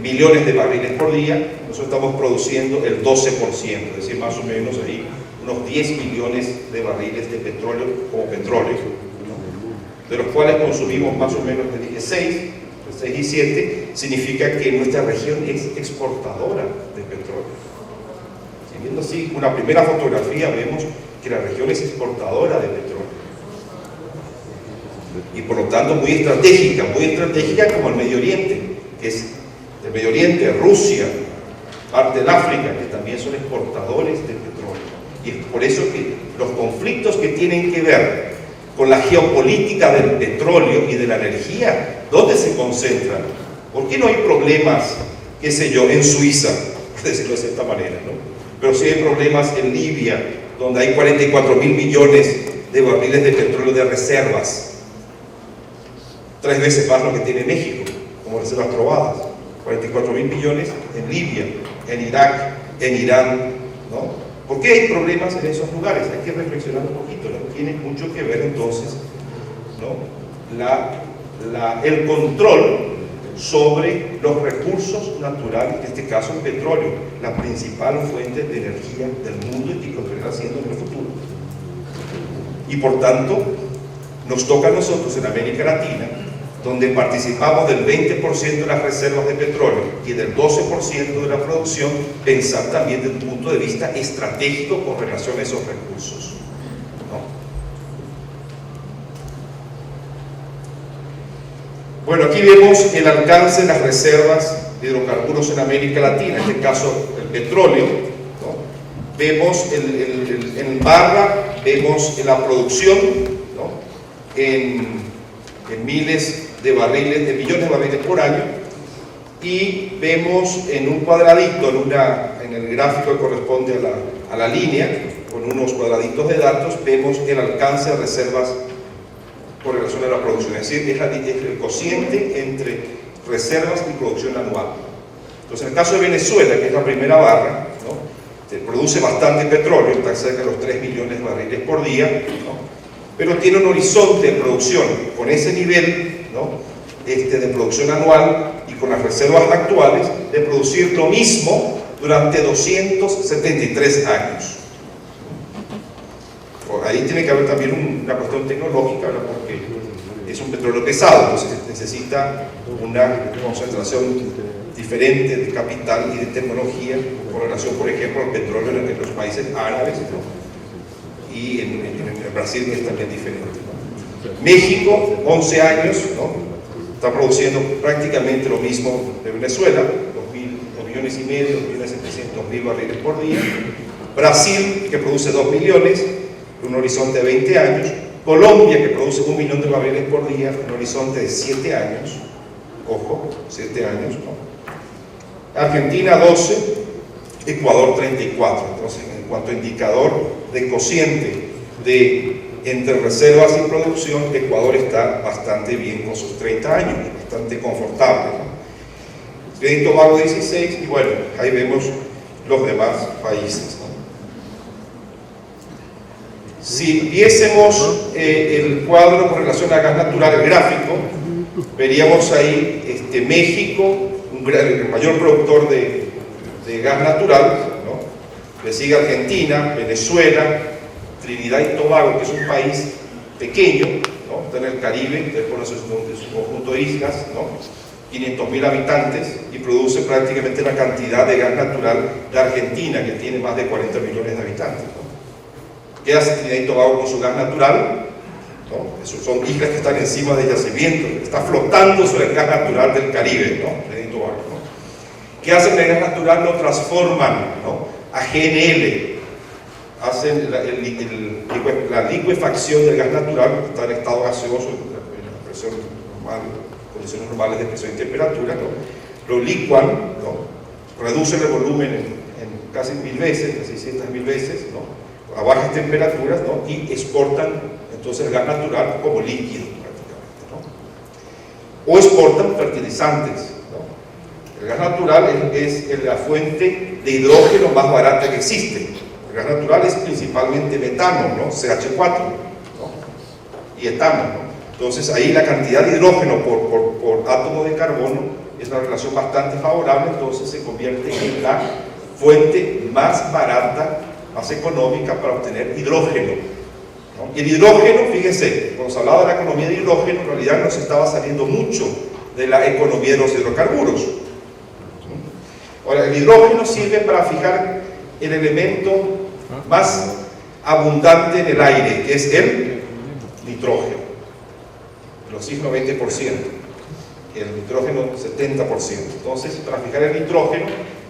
[SPEAKER 4] millones de barriles por día. Nosotros estamos produciendo el 12%, es decir, más o menos ahí unos 10 millones de barriles de petróleo como petróleo, ¿no?, de los cuales consumimos más o menos, les dije, 6 y 7, significa que nuestra región es exportadora de petróleo. Si viendo así una primera fotografía, vemos que la región es exportadora de petróleo. Y por lo tanto muy estratégica como el Medio Oriente, que es el Medio Oriente, Rusia, parte del África, que también son exportadores de petróleo. Y es por eso que los conflictos que tienen que ver con la geopolítica del petróleo y de la energía, ¿dónde se concentran? ¿Por qué no hay problemas, qué sé yo, en Suiza, por decirlo de esta manera, ¿no? Pero sí hay problemas en Libia, donde hay 44.000 millones de barriles de petróleo de reservas, 3 veces más lo que tiene México, como reservas probadas. 44.000 millones en Libia, en Irak, en Irán, ¿no? ¿Por qué hay problemas en esos lugares? Hay que reflexionar un poquito, ¿no? Tiene mucho que ver entonces, ¿no?, el control sobre los recursos naturales, en este caso el petróleo, la principal fuente de energía del mundo y que continuará siendo en el futuro. Y por tanto, nos toca a nosotros en América Latina, donde participamos del 20% de las reservas de petróleo y del 12% de la producción, pensar también desde un punto de vista estratégico con relación a esos recursos, ¿no? Bueno, aquí vemos el alcance de las reservas de hidrocarburos en América Latina, en este caso el petróleo, ¿no? Vemos en barra, vemos la producción, ¿no?, en miles de barriles, de millones de barriles por año, y vemos en un cuadradito, en el gráfico que corresponde a la línea, con unos cuadraditos de datos, vemos el alcance de reservas por relación a la producción, es decir, es el cociente entre reservas y producción anual. Entonces, en el caso de Venezuela, que es la primera barra, ¿no?, se produce bastante petróleo, está cerca de los 3 millones de barriles por día, ¿no?, pero tiene un horizonte de producción con ese nivel, ¿no?, de producción anual y con las reservas actuales de producir lo mismo durante 273 años. Ahí tiene que haber también una cuestión tecnológica, ¿verdad? Porque es un petróleo pesado, entonces necesita una concentración diferente de capital y de tecnología con relación, por ejemplo, al petróleo en los países árabes, ¿no? Y en Brasil, que es también diferente, ¿no? México, 11 años, ¿no? Está produciendo prácticamente lo mismo de Venezuela, 2.700.000 barriles por día. Brasil, que produce 2 millones, un horizonte de 20 años. Colombia, que produce 1 millón de barriles por día, un horizonte de 7 años. Ojo, 7 años, ¿no? Argentina 12, Ecuador 34. Entonces, en cuanto a indicador de cociente entre reservas y producción, Ecuador está bastante bien con sus 30 años, bastante confortable, ¿no? Crédito Vago 16, y bueno, ahí vemos los demás países, ¿no? Si viésemos el cuadro con relación a gas natural, el gráfico, veríamos ahí México, el mayor productor de gas natural, ¿no? Le sigue Argentina, Venezuela, Trinidad y Tobago, que es un país pequeño, ¿no? Está en el Caribe, por su conjunto de islas, ¿no? 500.000 habitantes, y produce prácticamente la cantidad de gas natural de Argentina, que tiene más de 40 millones de habitantes, ¿no? ¿Qué hace Trinidad y Tobago con su gas natural? ¿No? Son islas que están encima de yacimientos, está flotando sobre el gas natural del Caribe, ¿no? Trinidad y Tobago, ¿no? ¿Qué hacen el gas natural? Lo transforman, ¿no? A GNL, hacen la licuefacción del gas natural, está en estado gaseoso, en la presión normal, condiciones normales de presión y temperatura, ¿no? Lo licuan, ¿no? Reducen el volumen en casi 1000 veces, casi 600.000 veces, ¿no? A bajas temperaturas, ¿no? Y exportan entonces el gas natural como líquido prácticamente, ¿no? O exportan fertilizantes, ¿no? El gas natural es la fuente de hidrógeno más barata que existe. El gas natural es principalmente metano, ¿no? CH4, ¿no? Y etano, ¿no? Entonces ahí la cantidad de hidrógeno por átomo de carbono es una relación bastante favorable, entonces se convierte en la fuente más barata, más económica para obtener hidrógeno, ¿no? Y el hidrógeno, fíjense, cuando se hablaba de la economía de hidrógeno, en realidad nos estaba saliendo mucho de la economía de los hidrocarburos. Ahora, el hidrógeno sirve para fijar el elemento más abundante en el aire, que es el nitrógeno. El oxígeno 20%, el nitrógeno 70%. Entonces, para fijar el nitrógeno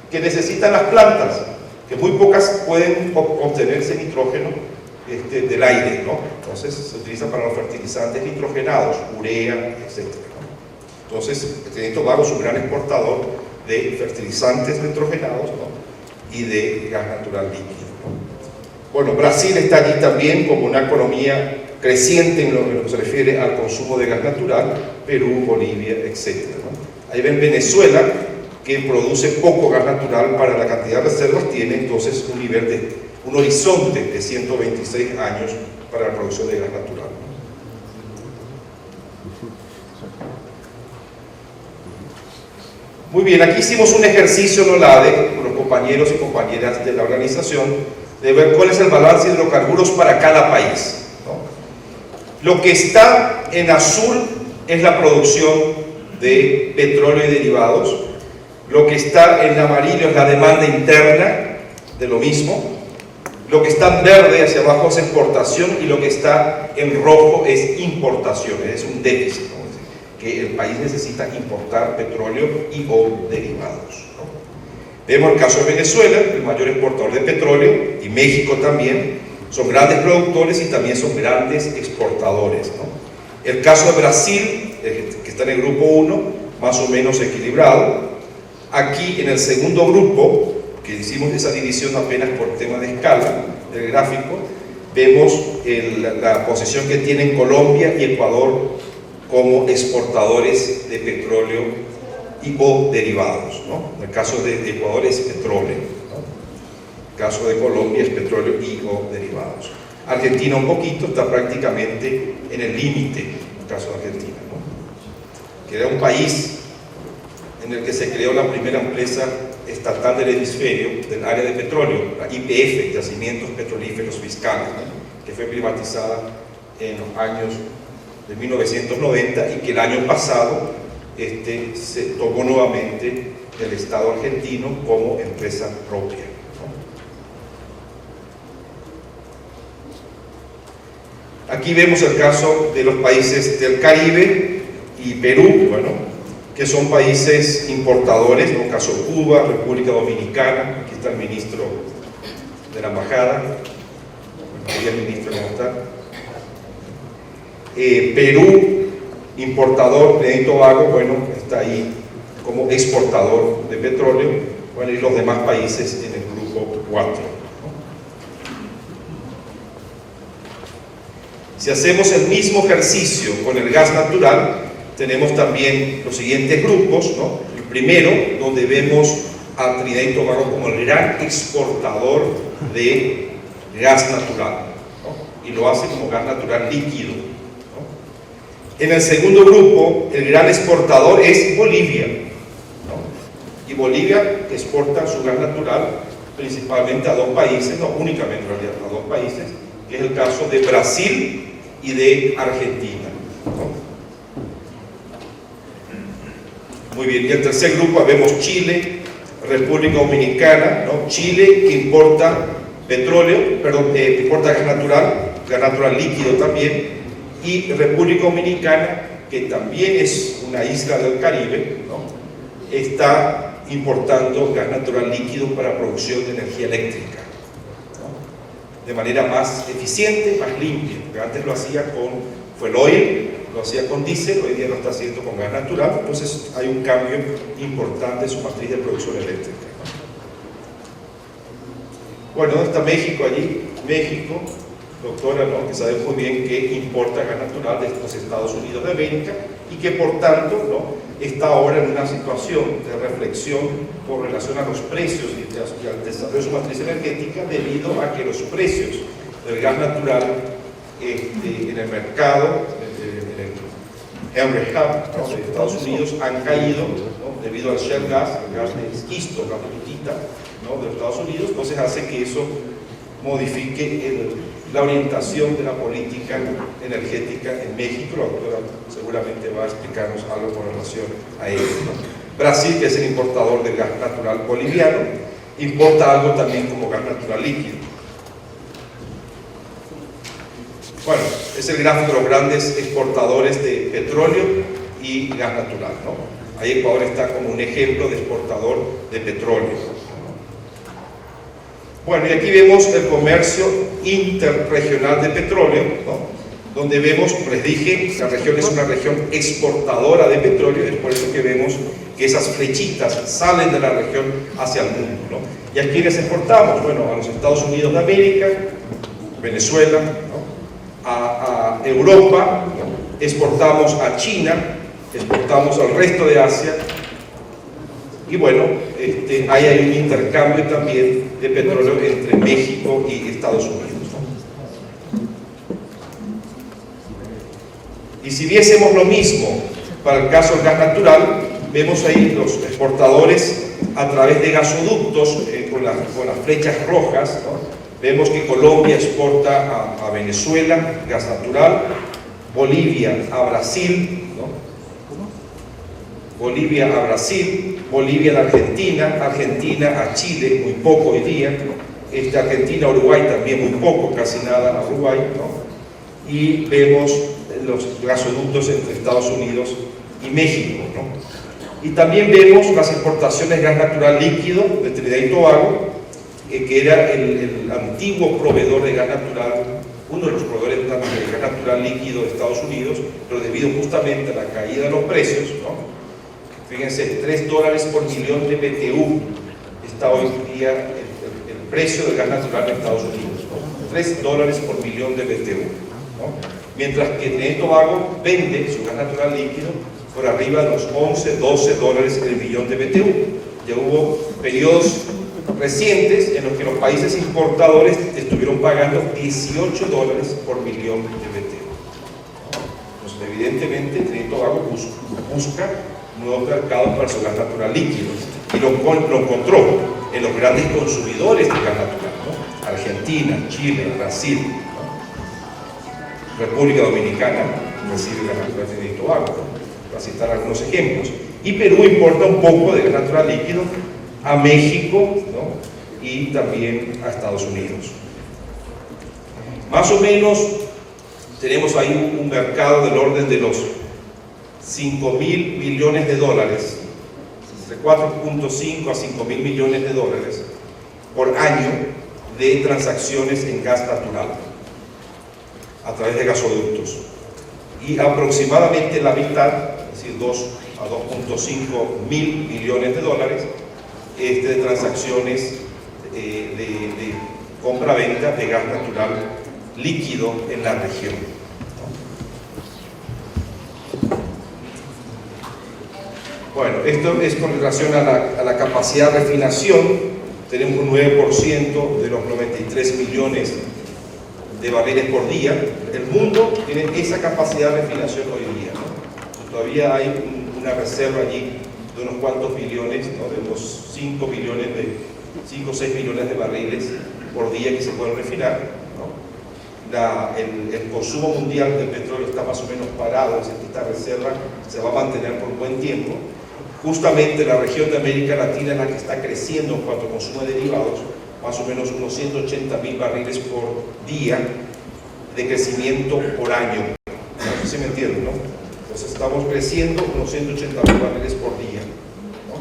[SPEAKER 4] que necesitan las plantas, que muy pocas pueden obtenerse nitrógeno del aire, ¿no? Entonces se utiliza para los fertilizantes nitrogenados, urea, etc., ¿no? Entonces, Trinidad y Tobago es un gran exportador de fertilizantes nitrogenados, ¿no? Y de gas natural líquido, ¿no? Bueno, Brasil está allí también como una economía creciente en lo que se refiere al consumo de gas natural, Perú, Bolivia, etc., ¿no? Ahí ven Venezuela, que produce poco gas natural para la cantidad de reservas, tiene entonces un horizonte de 126 años para la producción de gas natural. Muy bien, aquí hicimos un ejercicio en OLADE con los compañeros y compañeras de la organización de ver cuál es el balance de hidrocarburos para cada país, ¿no? Lo que está en azul es la producción de petróleo y derivados. Lo que está en amarillo es la demanda interna de lo mismo. Lo que está en verde hacia abajo es exportación, y lo que está en rojo es importación, es un déficit, ¿no? Que el país necesita importar petróleo y o derivados, ¿no? Vemos el caso de Venezuela, el mayor exportador de petróleo, y México también, son grandes productores y también son grandes exportadores, ¿no? El caso de Brasil, que está en el grupo 1, más o menos equilibrado. Aquí en el segundo grupo, que hicimos esa división apenas por tema de escala del gráfico, vemos la posición que tienen Colombia y Ecuador como exportadores de petróleo y o derivados, ¿no? En el caso de Ecuador es petróleo, ¿no? En el caso de Colombia es petróleo y o derivados. Argentina un poquito, está prácticamente en el límite, en el caso de Argentina, ¿no? que era un país en el que se creó la primera empresa estatal del hemisferio del área de petróleo, la YPF, Yacimientos Petrolíferos Fiscales, ¿no?, que fue privatizada en los años de 1990 y que el año pasado se tomó nuevamente el Estado argentino como empresa propia, ¿no? Aquí vemos el caso de los países del Caribe y Perú, bueno, que son países importadores, ¿no? Caso Cuba, República Dominicana, aquí está el ministro de la embajada, el ministro no está. Perú, importador, Trinidad y Tobago, bueno, está ahí como exportador de petróleo, bueno, y los demás países en el grupo 4. Si hacemos el mismo ejercicio con el gas natural, tenemos también los siguientes grupos, ¿no? El primero, donde vemos a Trinidad y Tobago como el gran exportador de gas natural, ¿no? Y lo hace como gas natural líquido, ¿no? En el segundo grupo, el gran exportador es Bolivia, ¿no? Y Bolivia exporta su gas natural principalmente a dos países, no únicamente en realidad, a dos países, que es el caso de Brasil y de Argentina, ¿no? Muy bien, y el tercer grupo vemos Chile, República Dominicana, ¿no? Chile, que importa petróleo, perdón, importa gas natural líquido también, y República Dominicana, que también es una isla del Caribe, ¿no?, está importando gas natural líquido para producción de energía eléctrica, ¿no?, de manera más eficiente, más limpia, porque antes lo hacía con fuel oil, lo hacía con diésel, hoy día lo está haciendo con gas natural, entonces hay un cambio importante en su matriz de producción eléctrica, ¿no? Bueno, ¿dónde está México allí? México, doctora, ¿no?, que sabe muy bien que importa gas natural de los Estados Unidos de América y que por tanto, ¿no?, está ahora en una situación de reflexión con relación a los precios y al desarrollo de su matriz energética, debido a que los precios del gas natural en el mercado, Henry Hub, ¿no?, de Estados Unidos han caído, ¿no?, debido al shale gas, el gas de esquisto, gas de putita, ¿no?, de los Estados Unidos. Entonces hace que eso modifique la orientación de la política energética en México. La doctora seguramente va a explicarnos algo con relación a ello, ¿no? Brasil, que es el importador de gas natural boliviano, importa algo también como gas natural líquido. Bueno, es el gráfico de los grandes exportadores de petróleo y gas natural, ¿no? Ahí Ecuador está como un ejemplo de exportador de petróleo. Bueno, y aquí vemos el comercio interregional de petróleo, ¿no?, donde vemos, como les dije, la región es una región exportadora de petróleo, es por eso que vemos que esas flechitas salen de la región hacia el mundo, ¿no? ¿Y a quiénes exportamos? Bueno, a los Estados Unidos de América, Venezuela, ¿no?, a Europa, ¿no?, exportamos a China, exportamos al resto de Asia, y bueno, ahí hay un intercambio también de petróleo entre México y Estados Unidos, ¿no? Y si viésemos lo mismo para el caso del gas natural, vemos ahí los exportadores a través de gasoductos con las flechas rojas, ¿no? Vemos que Colombia exporta a Venezuela gas natural, Bolivia a Brasil, ¿no?, Bolivia a Brasil, Bolivia a Argentina, Argentina a Chile, muy poco hoy día, Argentina a Uruguay también muy poco, casi nada a Uruguay, ¿no? Y vemos los gasoductos entre Estados Unidos y México, ¿no? Y también vemos las exportaciones de gas natural líquido de Trinidad y Tobago, que era el antiguo proveedor de gas natural, uno de los proveedores de gas natural líquido de Estados Unidos, pero debido justamente a la caída de los precios, ¿no? Fíjense, $3 por millón de BTU está hoy día el precio del gas natural en Estados Unidos, ¿no? $3 por millón de BTU, ¿no? Mientras que Trinidad y Tobago vende su gas natural líquido por arriba de los $11-12 el millón de BTU. Ya hubo periodos recientes en los que los países importadores estuvieron pagando $18 por millón de BTU. Los Evidentemente, Trinidad y Tobago busca nuevos mercados para su gas natural líquido y lo encontró en los grandes consumidores de gas natural, ¿no? Argentina, Chile, Brasil, ¿no? República Dominicana recibe gas natural de Trinidad y Tobago, ¿no? Para citar algunos ejemplos. Y Perú importa un poco de gas natural líquido a México, ¿no? Y también a Estados Unidos. Más o menos tenemos ahí un mercado del orden de los 5.000 millones de dólares, de 4.5 a 5.000 millones de dólares por año de transacciones en gas natural a través de gasoductos. Y aproximadamente la mitad, es decir, 2 a 2.5 mil millones de dólares de transacciones de compra-venta de gas natural líquido en la región. Bueno, esto es con relación a la capacidad de refinación. Tenemos un 9% de los 93 millones de barriles por día. El mundo tiene esa capacidad de refinación hoy en día, ¿no? Todavía hay una reserva allí de unos cuantos billones, ¿no? De unos 5 o 6 billones de barriles por día que se pueden refinar, ¿no? El consumo mundial del petróleo está más o menos parado, es decir, esta reserva se va a mantener por un buen tiempo. Justamente la región de América Latina es la que está creciendo en cuanto a consumo de derivados, más o menos unos 180.000 barriles por día de crecimiento por año. No sé si me entienden, ¿no? Entonces estamos creciendo unos 180.000 barriles por día, ¿no?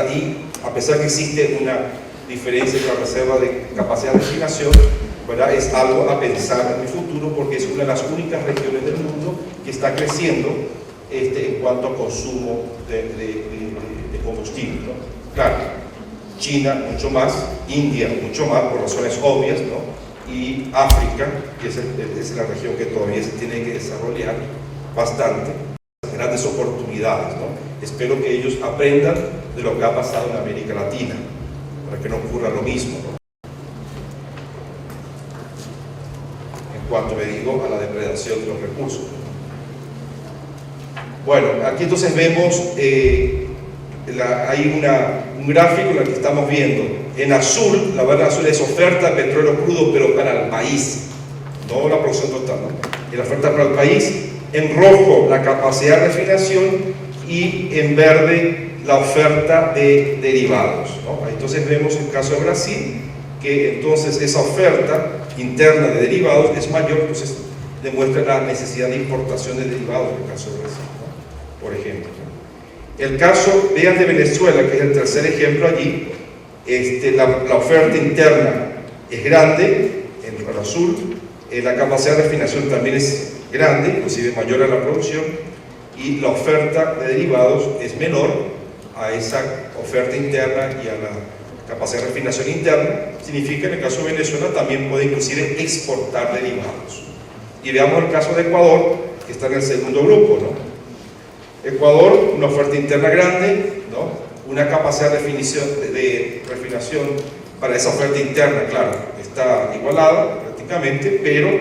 [SPEAKER 4] Y a pesar que existe una diferencia en la reserva de capacidad de refinación, ¿verdad? Es algo a pensar en el futuro porque es una de las únicas regiones del mundo que está creciendo en cuanto a consumo de combustible, ¿no? Claro, China mucho más, India mucho más por razones obvias, ¿no? Y África, que es la región que todavía se tiene que desarrollar bastante, grandes oportunidades, ¿no? Espero que ellos aprendan de lo que ha pasado en América Latina, para que no ocurra lo mismo, ¿no? En cuanto me digo a la depredación de los recursos. Bueno, aquí entonces vemos, hay un gráfico en el que estamos viendo, en azul, la barra azul es oferta de petróleo crudo, pero para el país, no la producción total, ¿no? Y la oferta para el país, en rojo la capacidad de refinación y en verde la oferta de derivados, ¿no? Entonces vemos el caso de Brasil, que entonces esa oferta interna de derivados es mayor, entonces demuestra la necesidad de importación de derivados en el caso de Brasil, ¿no? Por ejemplo. El caso, vean, de Venezuela, que es el tercer ejemplo allí, la oferta interna es grande, en el azul, la capacidad de refinación también es grande, inclusive mayor a la producción, y la oferta de derivados es menor a esa oferta interna y a la capacidad de refinación interna. Significa que en el caso de Venezuela también puede inclusive exportar derivados. Y veamos el caso de Ecuador, que está en el segundo grupo, ¿no? Ecuador, una oferta interna grande, ¿no? Una capacidad de refinación para esa oferta interna, claro, está igualada prácticamente, pero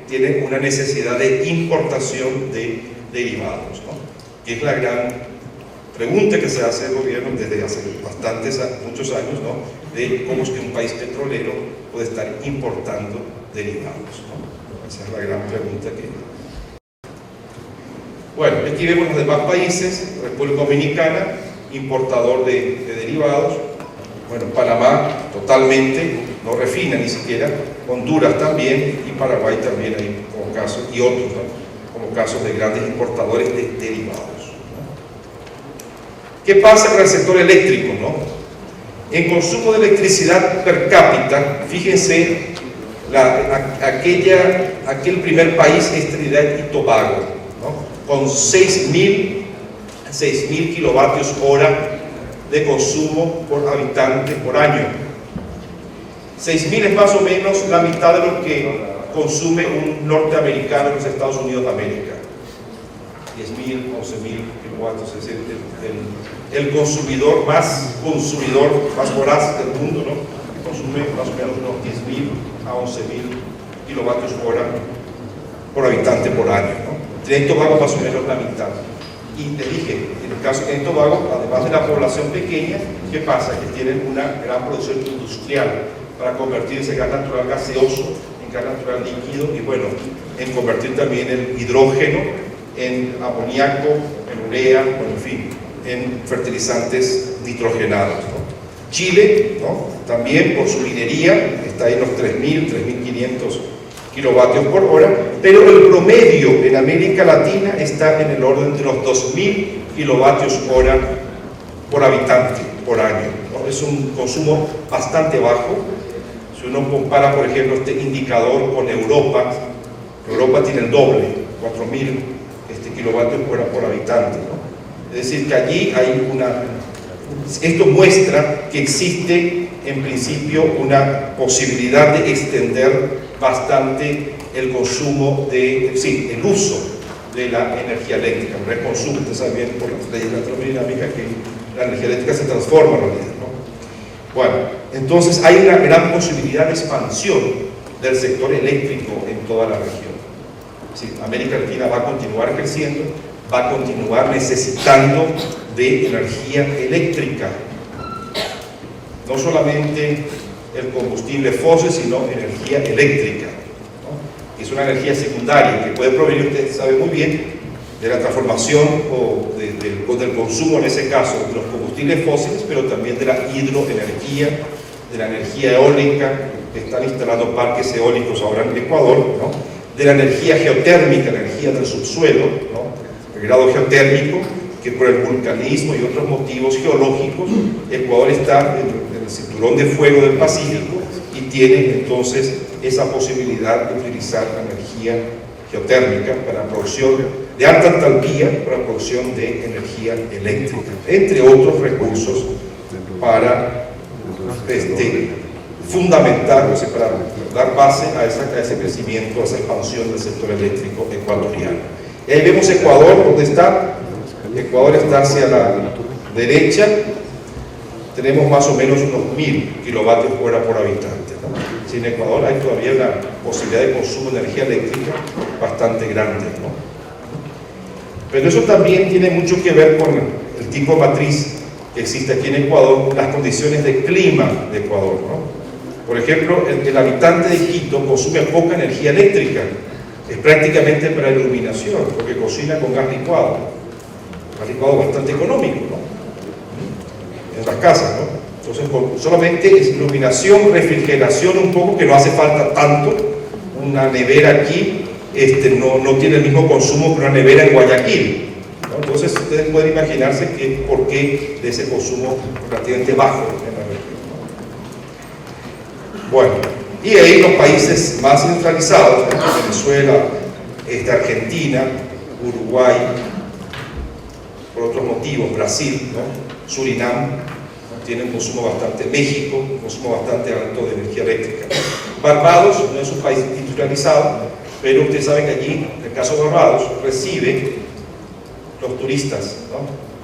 [SPEAKER 4] tiene una necesidad de importación de derivados, ¿no? Que es la gran pregunta que se hace el gobierno desde hace muchos años, ¿no? De cómo es que un país petrolero puede estar importando derivados, ¿no? Esa es la gran pregunta que... Bueno, aquí vemos los demás países. República Dominicana, importador de derivados. Bueno, Panamá totalmente, no refina ni siquiera. Honduras también, y Paraguay también hay como casos, y otros, ¿no? Como casos de grandes importadores de derivados, ¿no? ¿Qué pasa con el sector eléctrico, no? En consumo de electricidad per cápita, fíjense, aquel primer país es Trinidad y Tobago, ¿no? Con 6.000 kilovatios hora de consumo por habitante por año. 6.000 es más o menos la mitad de lo que consume un norteamericano en los Estados Unidos de América. 10.000, 11.000 kilowatts, es decir, el consumidor más voraz del mundo, ¿no? Consume más o menos unos 10.000 a 11.000 kilovatios hora por habitante por año, ¿no? Trinidad y Tobago más o menos la mitad. Y les dije, en el caso de Trinidad y Tobago, además de la población pequeña, ¿qué pasa? Que tienen una gran producción industrial para convertir ese gas natural gaseoso en gas natural líquido y bueno, en convertir también el hidrógeno en amoníaco, en urea, bueno, en fin, en fertilizantes nitrogenados, ¿no? Chile, ¿no? También por su minería, está ahí en los 3.000, 3.500 kilovatios por hora, pero el promedio en América Latina está en el orden de los 2.000 kilovatios hora por habitante por año, ¿no? Es un consumo bastante bajo. Si uno compara, por ejemplo, este indicador con Europa, Europa tiene el doble, 4.000 kilovatios hora por habitante, ¿no? Es decir, que allí hay una... Esto muestra que existe en principio una posibilidad de extender bastante el consumo el uso de la energía eléctrica, no es consumo. Ustedes saben bien por las leyes de la termodinámica que la energía eléctrica se transforma en realidad, ¿no? Bueno, entonces hay una gran posibilidad de expansión del sector eléctrico en toda la región. Sí, América Latina va a continuar creciendo, va a continuar necesitando de energía eléctrica, no solamente el combustible fósil, sino energía eléctrica, ¿no? Es una energía secundaria que puede provenir, usted sabe muy bien, de la transformación o del consumo, en ese caso, de los combustibles fósiles, pero también de la hidroenergía, de la energía eólica, que están instalando parques eólicos ahora en Ecuador, ¿no? De la energía geotérmica, la energía del subsuelo, ¿no? El grado geotérmico, que por el vulcanismo y otros motivos geológicos, Ecuador está en el cinturón de fuego del Pacífico y tiene entonces esa posibilidad de utilizar la energía geotérmica para la producción de alta entalpía, para la producción de energía eléctrica, entre otros recursos para fundamentar, o sea, para dar base a ese crecimiento, a esa expansión del sector eléctrico ecuatoriano. Y ahí vemos Ecuador, ¿dónde está? Ecuador está hacia la derecha, tenemos más o menos unos 1.000 kilovatios hora por habitante, ¿no? Si en Ecuador hay todavía una posibilidad de consumo de energía eléctrica bastante grande, ¿no? Pero eso también tiene mucho que ver con el tipo de matriz que existe aquí en Ecuador, las condiciones de clima de Ecuador, ¿no? Por ejemplo, el habitante de Quito consume poca energía eléctrica, es prácticamente para iluminación, porque cocina con gas licuado bastante económico, ¿no? En las casas, ¿no? Entonces, solamente es iluminación, refrigeración un poco, que no hace falta tanto. Una nevera aquí no tiene el mismo consumo que una nevera en Guayaquil, ¿no? Entonces, ustedes pueden imaginarse por qué de ese consumo relativamente bajo en la región, ¿no? Bueno, y ahí los países más centralizados, ¿no? Venezuela, Argentina, Uruguay, por otros motivos, Brasil, ¿no? Surinam, ¿no? Tiene un consumo bastante, México, un consumo bastante alto de energía eléctrica. Barbados no es un país industrializado, pero ustedes saben que allí, en el caso de Barbados, recibe los turistas, ¿no?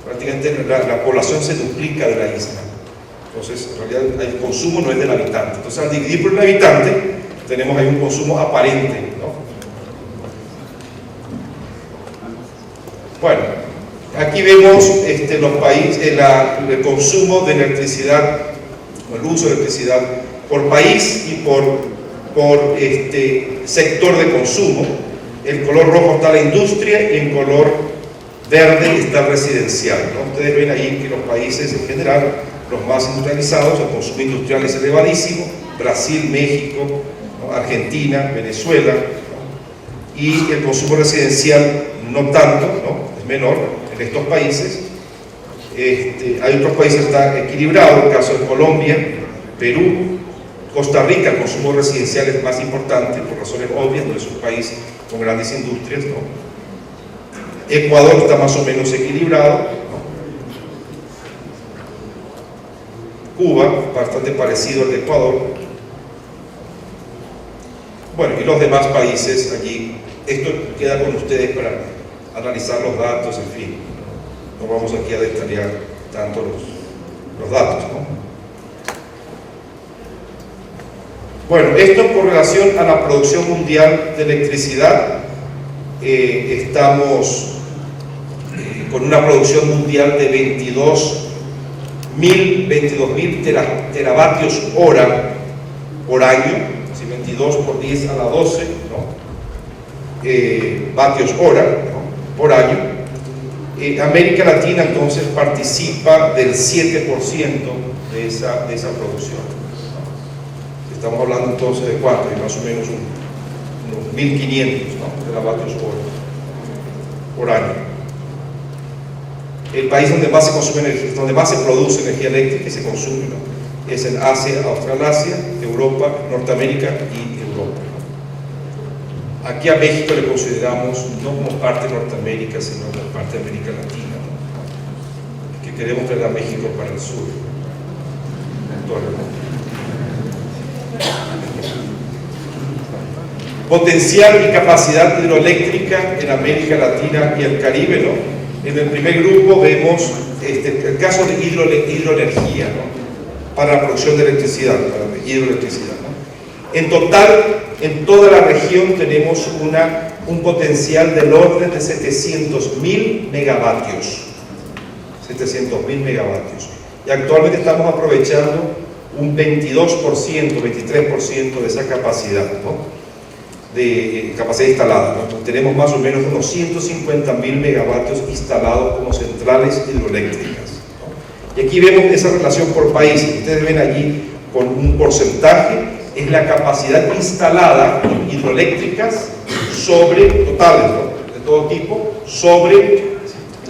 [SPEAKER 4] Prácticamente la población se duplica de la isla. Entonces, en realidad, el consumo no es del habitante. Entonces, al dividir por el habitante, tenemos ahí un consumo aparente, ¿no? Bueno, aquí vemos los países, el consumo de electricidad, o el uso de electricidad por país y por sector de consumo. El color rojo está la industria y en color verde está el residencial, ¿no? Ustedes ven ahí que los países en general, los más industrializados, el consumo industrial es elevadísimo: Brasil, México, ¿no? Argentina, Venezuela, ¿no? Y el consumo residencial no tanto, ¿no? Es menor en estos países. Hay otros países que están equilibrados, el caso de Colombia, Perú, Costa Rica. El consumo residencial es más importante por razones obvias, no es un país con grandes industrias, ¿no? Ecuador está más o menos equilibrado, ¿no? Cuba, bastante parecido al de Ecuador. Bueno, y los demás países allí, esto queda con ustedes para analizar los datos, en fin. No vamos aquí a detallar tanto los datos, ¿no? Bueno, esto con relación a la producción mundial de electricidad. estamos con una producción mundial de 22.000 teravatios hora por año, así 22 por 10 a la 12, ¿no? Vatios hora, ¿no? Por año. América Latina entonces participa del 7% de esa producción, ¿no? Estamos hablando entonces de cuánto, de más o menos unos 1.500, ¿no? Teravatios hora por año. El país donde más se consume energía, donde más se produce energía eléctrica y se consume, ¿no? Es en Asia, Australasia, Europa, Norteamérica y Europa. Aquí a México le consideramos no como parte de Norteamérica, sino como parte de América Latina, ¿no? Que queremos traer a México para el sur, todo el mundo. Potencial y capacidad hidroeléctrica en América Latina y el Caribe, ¿no? En el primer grupo vemos el caso de hidroenergía, ¿no? Para la producción de electricidad, para la hidroelectricidad, ¿no? En total, en toda la región tenemos un potencial del orden de 700.000 megavatios. 700.000 megavatios. Y actualmente estamos aprovechando un 22%, 23% de esa capacidad, ¿no? De capacidad instalada, ¿no? Tenemos más o menos unos 150.000 megavatios instalados como centrales hidroeléctricas, ¿no? Y aquí vemos esa relación por países. Ustedes ven allí con un porcentaje, es la capacidad instalada hidroeléctricas sobre totales, ¿no? De todo tipo, sobre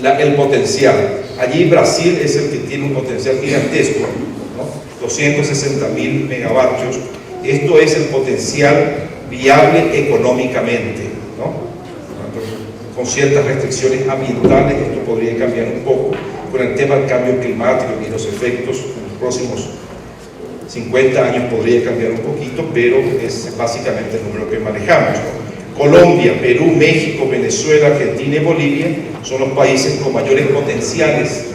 [SPEAKER 4] el potencial. Allí Brasil es el que tiene un potencial gigantesco, ¿no? 260.000 megavatios. Esto es el potencial viable económicamente, ¿no? Con ciertas restricciones ambientales. Esto podría cambiar un poco con el tema del cambio climático y los efectos en los próximos 50 años podría cambiar un poquito, pero es básicamente el número que manejamos, ¿no? Colombia, Perú, México, Venezuela, Argentina y Bolivia son los países con mayores potenciales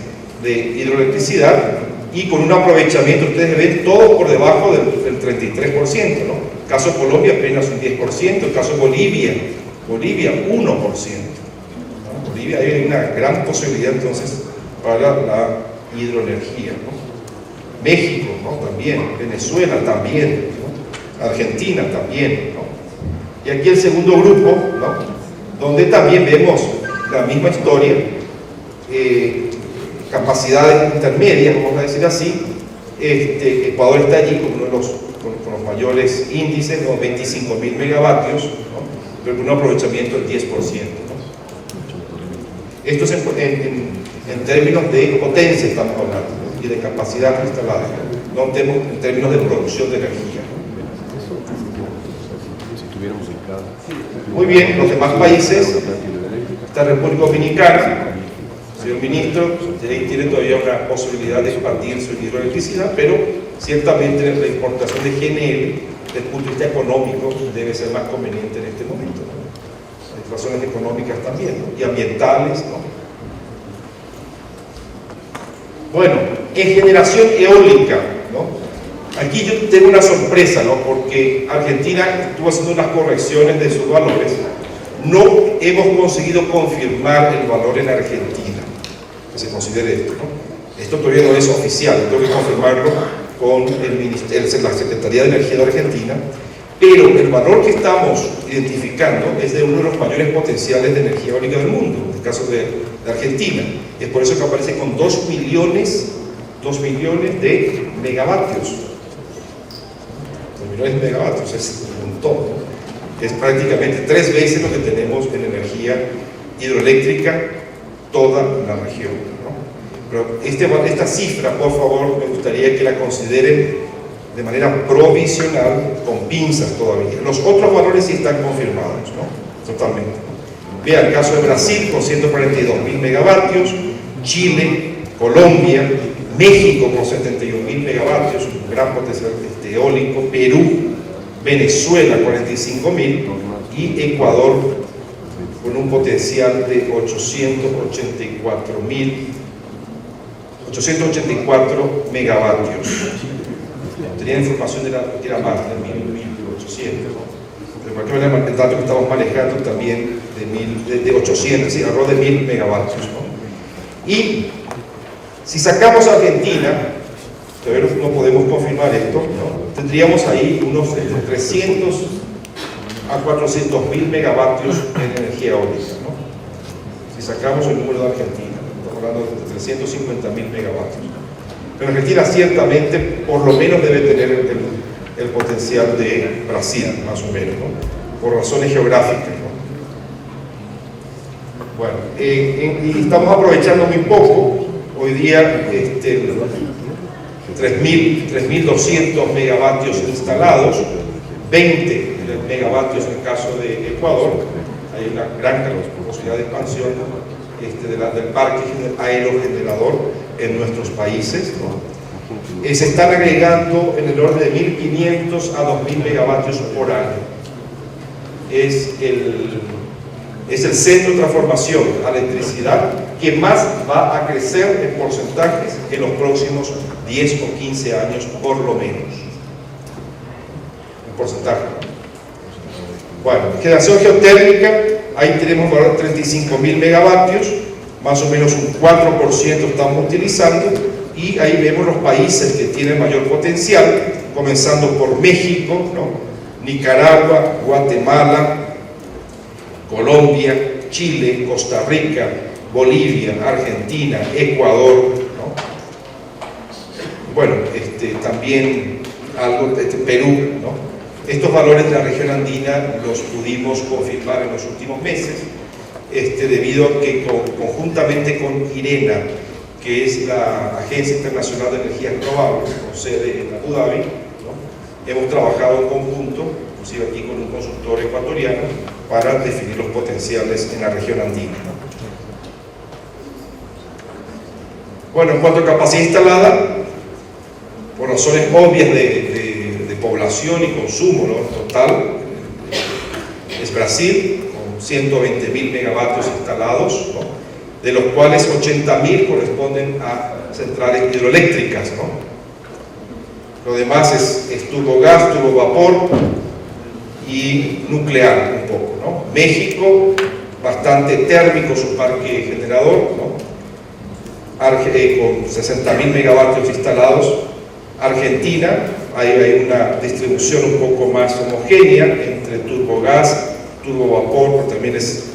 [SPEAKER 4] de hidroelectricidad y con un aprovechamiento, ustedes ven, todos por debajo del 33%, ¿no? El caso de Colombia apenas un 10%, el caso de Bolivia 1%. ¿No? Bolivia hay una gran posibilidad entonces para la hidroenergía, ¿no? México, ¿no? También, Venezuela también, ¿no? Argentina también, ¿no? Y aquí el segundo grupo, ¿no? Donde también vemos la misma historia, capacidades intermedias, vamos a decir así. Ecuador está allí con uno de los mayores índices, ¿no? 25.000 megavatios, ¿no? Pero con un aprovechamiento del 10%, ¿no? Esto es en términos de potencia estamos hablando, ¿no? Y de capacidad instalada, no en términos de producción de energía. Muy bien, los demás países, esta República Dominicana, señor ministro, ahí tiene todavía una posibilidad de expandir su hidroelectricidad, pero ciertamente la importación de GNL desde el punto de vista económico debe ser más conveniente en este momento, ¿no? Hay razones económicas también, ¿no? Y ambientales, ¿no? Bueno, en generación eólica, ¿no? Aquí yo tengo una sorpresa, ¿no? Porque Argentina estuvo haciendo unas correcciones de sus valores. No hemos conseguido confirmar el valor en Argentina, que se considere esto, ¿no? Esto todavía no es oficial, tengo que confirmarlo con la Secretaría de Energía de Argentina, pero el valor que estamos identificando es de uno de los mayores potenciales de energía eólica del mundo, en el caso de Argentina. Es por eso que aparece con 2 millones de megavatios. 2 millones de megavatios, es un montón, ¿no? Es prácticamente 3 veces lo que tenemos en energía hidroeléctrica toda la región, ¿no? Pero esta cifra, por favor, me gustaría que la consideren de manera provisional, con pinzas todavía. Los otros valores sí están confirmados, ¿no? Totalmente. Vean el caso de Brasil con 142.000 megavatios, Chile, Colombia, México con 71.000 megavatios, un gran potencial eólico, Perú, Venezuela 45.000 y Ecuador con un potencial de 884 megavatios. Tenía información de que era más de 1.800, ¿no? De cualquier manera, el dato que estamos manejando también de 800, sí, alrededor de 1000 megavatios, ¿no? Y si sacamos a Argentina, todavía no podemos confirmar esto, ¿no? Tendríamos ahí unos 300 a 400 mil megavatios en energía eólica, ¿no? Si sacamos el número de Argentina, estamos hablando de 350 mil megavatios. Pero Argentina ciertamente por lo menos debe tener el potencial de Brasil, más o menos, ¿no? Por razones geográficas, ¿no? Bueno, y estamos aprovechando muy poco. Hoy día 3.200 megavatios instalados, 20 megavatios en el caso de Ecuador. Hay una gran posibilidad de expansión del parque aerogenerador en nuestros países, ¿no? Se están agregando en el orden de 1.500 a 2.000 megavatios por año. Es el centro de transformación a electricidad que más va a crecer en porcentajes en los próximos 10 o 15 años, por lo menos. En porcentaje. Bueno, generación geotérmica, ahí tenemos valor de 35.000 megavatios, más o menos un 4% estamos utilizando, y ahí vemos los países que tienen mayor potencial, comenzando por México, ¿no? Nicaragua, Guatemala, Colombia, Chile, Costa Rica, Bolivia, Argentina, Ecuador, ¿no? Bueno, también algo de Perú, ¿no? Estos valores de la región andina los pudimos confirmar en los últimos meses, debido a que conjuntamente con IRENA, que es la Agencia Internacional de Energías Renovables, con sede en Abu Dhabi, ¿no? Hemos trabajado en conjunto, inclusive aquí con un consultor ecuatoriano, para definir los potenciales en la región andina, ¿no? Bueno, en cuanto a capacidad instalada, por razones obvias de población y consumo, ¿no? Total, es Brasil, con 120.000 megavatios instalados, ¿no? De los cuales 80.000 corresponden a centrales hidroeléctricas, ¿no? Lo demás es turbogás, turbovapor y nuclear un poco, ¿no? México, bastante térmico su parque generador, ¿no? Con 60.000 megavatios instalados. Argentina, hay una distribución un poco más homogénea entre turbogás, turbovapor, pero también es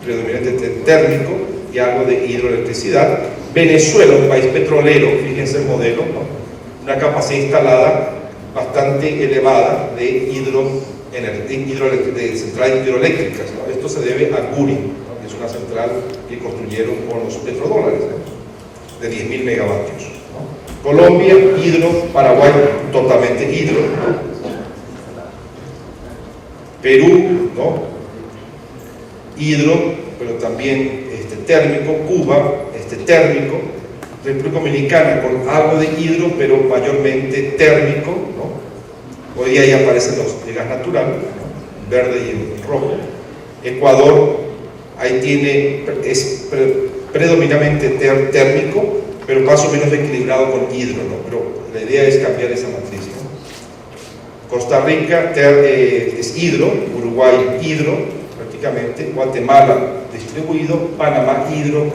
[SPEAKER 4] predominantemente térmico, y algo de hidroelectricidad. Venezuela, un país petrolero, fíjense el modelo, ¿no? Una capacidad instalada bastante elevada de centrales hidroeléctricas, ¿no? Esto se debe a Guri, ¿no? Que es una central que construyeron con los petrodólares, ¿no? De 10.000 megavatios, ¿no? Colombia, hidro. Paraguay, totalmente hidro. Perú, ¿no? Hidro, pero también térmico. Cuba, térmico. República Dominicana con algo de hidro, pero mayormente térmico, ¿no? Hoy día ya aparecen los de gas natural, ¿no? Verde y en rojo. Ecuador, ahí es predominantemente térmico, pero más o menos equilibrado con hidro, ¿no? Pero la idea es cambiar esa matriz, ¿no? Costa Rica es hidro, Uruguay hidro, prácticamente, Guatemala distribuido, Panamá hidro,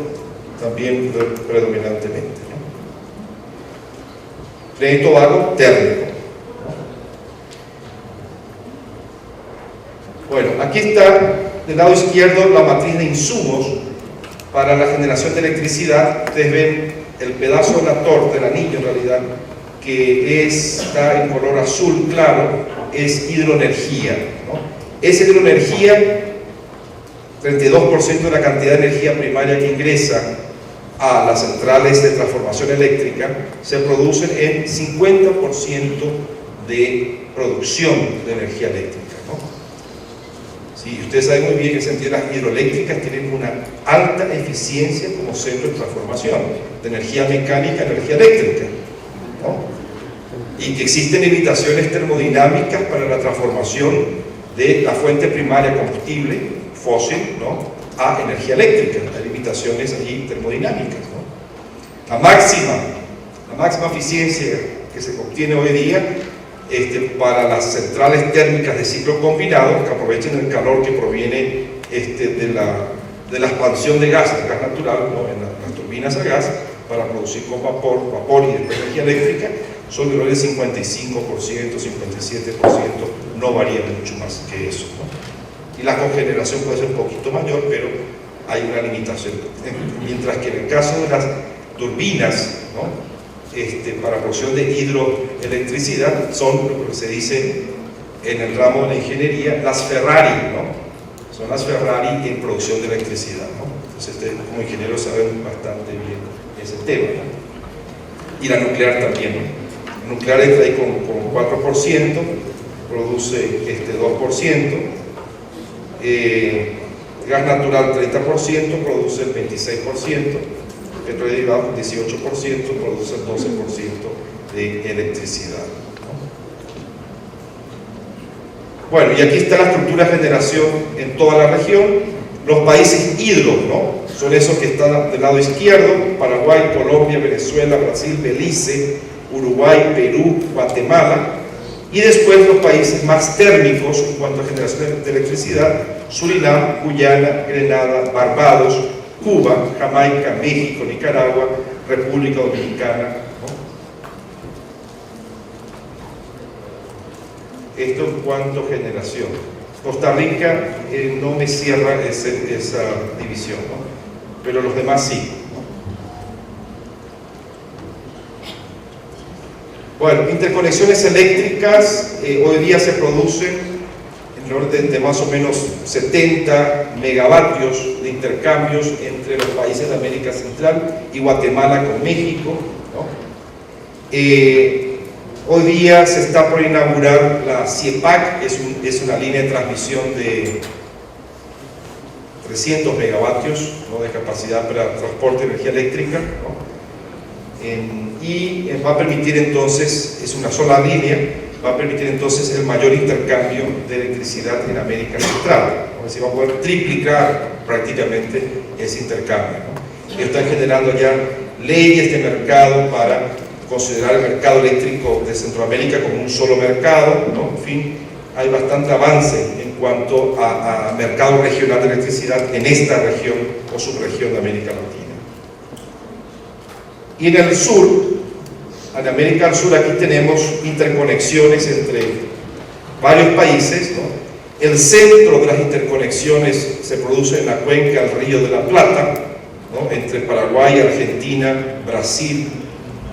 [SPEAKER 4] también predominantemente, ¿no? Trinidad y Tobago térmico, ¿no? Bueno, aquí está del lado izquierdo la matriz de insumos para la generación de electricidad. Ustedes ven el pedazo de la torta, el anillo en realidad, que está en color azul claro, es hidroenergía, ¿no? Esa hidroenergía, 32% de la cantidad de energía primaria que ingresa a las centrales de transformación eléctrica se producen en 50% de producción de energía eléctrica, ¿no? Sí, ustedes saben muy bien que las hidroeléctricas tienen una alta eficiencia como centro de transformación de energía mecánica a energía eléctrica, ¿no? Y que existen limitaciones termodinámicas para la transformación de la fuente primaria combustible fósil, ¿no? A energía eléctrica. Hay limitaciones allí termodinámicas, ¿no? La máxima eficiencia que se obtiene hoy día para las centrales térmicas de ciclo combinado, que aprovechen el calor que proviene de la expansión de gas natural, ¿no? En las turbinas a gas, para producir con vapor y después energía eléctrica, son de valores 55%, 57%, no varía mucho más que eso, ¿no? Y la cogeneración puede ser un poquito mayor, pero hay una limitación. Mientras que en el caso de las turbinas, ¿no? Para producción de hidroelectricidad, son lo que se dice en el ramo de la ingeniería, las Ferrari, ¿no? Son las Ferrari en producción de electricidad, ¿no? Entonces como ingenieros saben bastante bien ese tema, ¿no? Y la nuclear también, ¿no? La nuclear entra ahí con 4%, produce 2%, gas natural 30%, produce el 26%, petroderivados 18%, produce el 12% de electricidad, ¿no? Bueno, y aquí está la estructura de generación en toda la región. Los países hidro, ¿no? Son esos que están del lado izquierdo: Paraguay, Colombia, Venezuela, Brasil, Belice, Uruguay, Perú, Guatemala. Y después los países más térmicos en cuanto a generación de electricidad: Surinam, Guyana, Grenada, Barbados, Cuba, Jamaica, México, Nicaragua, República Dominicana, ¿no? Esto en cuanto a generación. Costa Rica no me cierra esa división, ¿no? Pero los demás sí, ¿no? Bueno, interconexiones eléctricas hoy día se producen en el orden de más o menos 70 megavatios de intercambios entre los países de América Central y Guatemala con México, ¿no? Hoy día se está por inaugurar la CIEPAC, es una línea de transmisión de 300 megavatios, ¿no? De capacidad para transporte de energía eléctrica, ¿no? Y va a permitir entonces, es una sola línea, va a permitir entonces el mayor intercambio de electricidad en América Central, ¿no? Es decir, va a poder triplicar prácticamente ese intercambio, ¿no? Y están generando ya leyes de mercado para considerar el mercado eléctrico de Centroamérica como un solo mercado, ¿no? En fin, hay bastante avance en cuanto a mercado regional de electricidad en esta región o subregión de América Latina. Y en el sur, en América del Sur, aquí tenemos interconexiones entre varios países, ¿no? El centro de las interconexiones se produce en la cuenca del Río de la Plata, ¿no? Entre Paraguay, Argentina, Brasil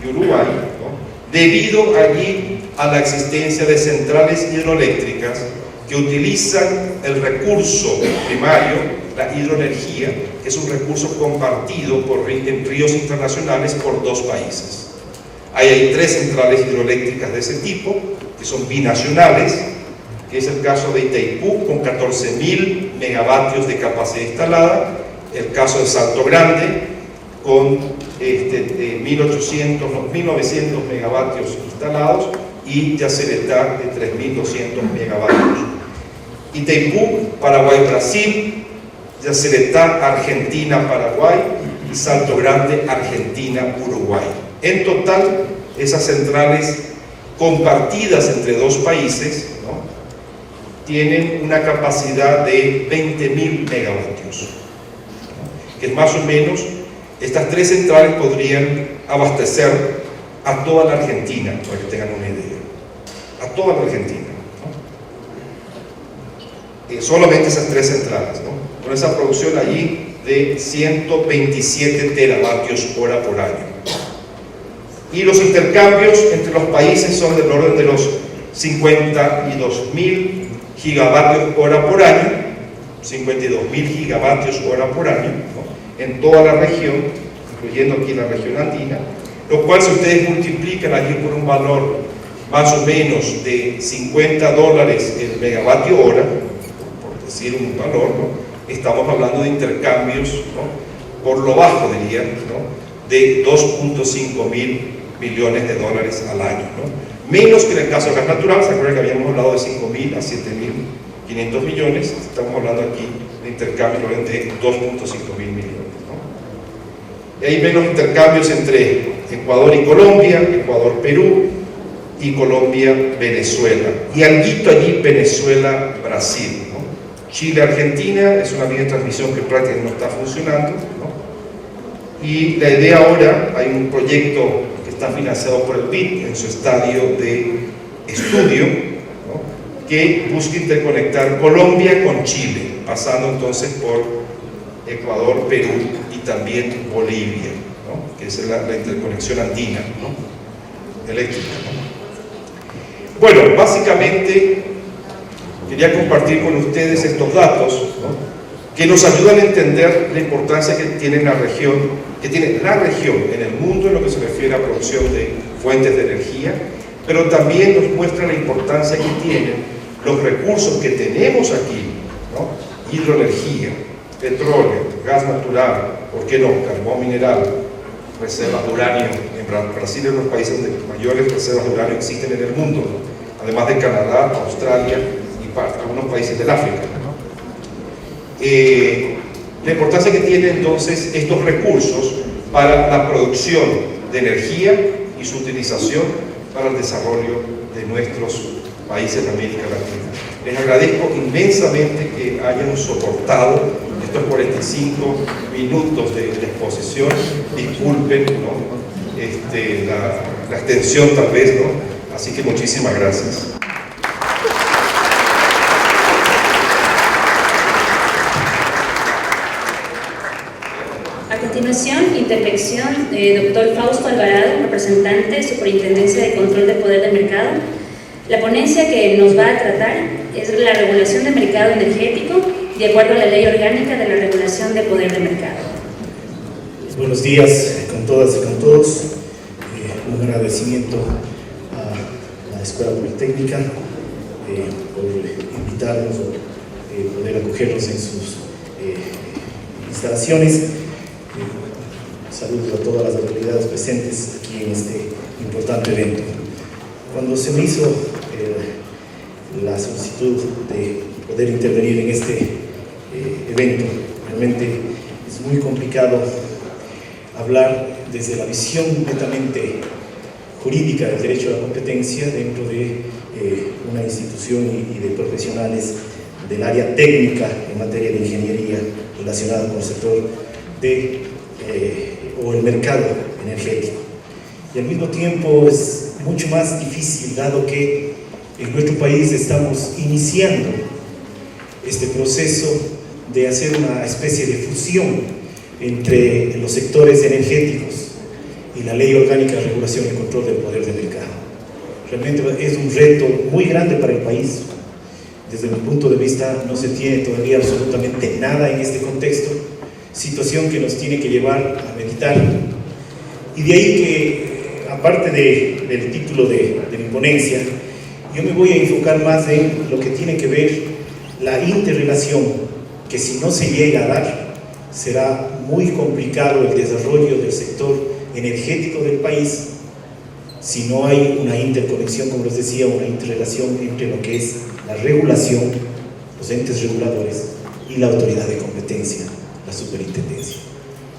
[SPEAKER 4] y Uruguay, ¿no? Debido allí a la existencia de centrales hidroeléctricas que utilizan el recurso primario, la hidroenergía, que es un recurso compartido en ríos internacionales por dos países. Hay 3 centrales hidroeléctricas de ese tipo, que son binacionales, que es el caso de Itaipú, con 14.000 megavatios de capacidad instalada, el caso de Salto Grande, con 1.900 megavatios instalados, y Yacyretá de 3.200 megavatios. Itaipú, Paraguay, Brasil; Yacyretá, Argentina, Paraguay; y Salto Grande, Argentina, Uruguay. En total, esas centrales compartidas entre dos países, ¿no? Tienen una capacidad de 20.000 megavatios, ¿no? Que es más o menos, estas 3 centrales podrían abastecer a toda la Argentina, para que tengan una idea, a toda la Argentina, ¿no? Solamente esas 3 centrales, ¿no? Con esa producción allí de 127 teravatios hora por año. Y los intercambios entre los países son del orden de los 52.000 gigavatios hora por año, 52.000 gigavatios hora por año, ¿no? En toda la región, incluyendo aquí la región andina, lo cual, si ustedes multiplican allí por un valor más o menos de $50 el megavatio hora, por decir un valor, ¿no? Estamos hablando de intercambios, ¿no? Por lo bajo, diría, ¿no? De 2.5 mil millones de dólares al año, ¿no? Menos que en el caso del gas natural. Se acuerdan que habíamos hablado de 5.000 a 7.500 millones, estamos hablando aquí de intercambios de 2.5 mil millones, ¿no? Y hay menos intercambios entre Ecuador y Colombia, Ecuador, Perú, y Colombia, Venezuela. Y alguito allí, Venezuela, Brasil, ¿no? Chile, Argentina es una línea de transmisión que prácticamente no está funcionando, ¿no? Y la idea ahora, hay un proyecto que está financiado por el BID en su estadio de estudio, ¿no? Que busca interconectar Colombia con Chile, pasando entonces por Ecuador, Perú y también Bolivia, ¿no? Que es la interconexión andina, ¿no? Eléctrica, ¿no? Bueno, básicamente quería compartir con ustedes estos datos, ¿no? Que nos ayudan a entender la importancia que tiene la región en el mundo en lo que se refiere a producción de fuentes de energía, pero también nos muestra la importancia que tienen los recursos que tenemos aquí, ¿no? Hidroenergía, petróleo, gas natural, ¿por qué no? Carbón mineral, reservas de uranio. En Brasil es uno de los países donde mayores reservas de uranio existen en el mundo, ¿no? Además de Canadá, Australia y algunos países del África, ¿no? La importancia que tienen entonces estos recursos para la producción de energía y su utilización para el desarrollo de nuestros países de América Latina. Les agradezco inmensamente que hayan soportado estos 45 minutos de exposición. Disculpen, ¿no? La extensión tal vez, ¿no? Así que muchísimas gracias.
[SPEAKER 2] A continuación, intervención de Dr. Fausto Alvarado, representante, Superintendencia de Control de Poder de Mercado. La ponencia que nos va a tratar es la regulación de mercado energético de acuerdo a la Ley Orgánica de la Regulación de Poder de Mercado.
[SPEAKER 6] Buenos días con todas y con todos. Un agradecimiento a la Escuela Politécnica por invitarnos o poder acogernos en sus instalaciones. Saludos a todas las autoridades presentes aquí en este importante evento. Cuando se me hizo la solicitud de poder intervenir en este evento, realmente es muy complicado hablar desde la visión netamente jurídica del derecho a la competencia dentro de una institución y de profesionales del área técnica en materia de ingeniería relacionada con el sector o el mercado energético. Y al mismo tiempo es mucho más difícil, dado que en nuestro país estamos iniciando este proceso de hacer una especie de fusión entre los sectores energéticos y la Ley Orgánica de Regulación y Control del Poder de Mercado. Realmente es un reto muy grande para el país. Desde mi punto de vista no se tiene todavía absolutamente nada en este contexto, situación que nos tiene que llevar a meditar. Y de ahí que, aparte del título de mi ponencia, yo me voy a enfocar más en lo que tiene que ver la interrelación, que si no se llega a dar, será muy complicado el desarrollo del sector energético del país si no hay una interconexión, como les decía, una interrelación entre lo que es la regulación, los entes reguladores y la autoridad de competencia, la superintendencia.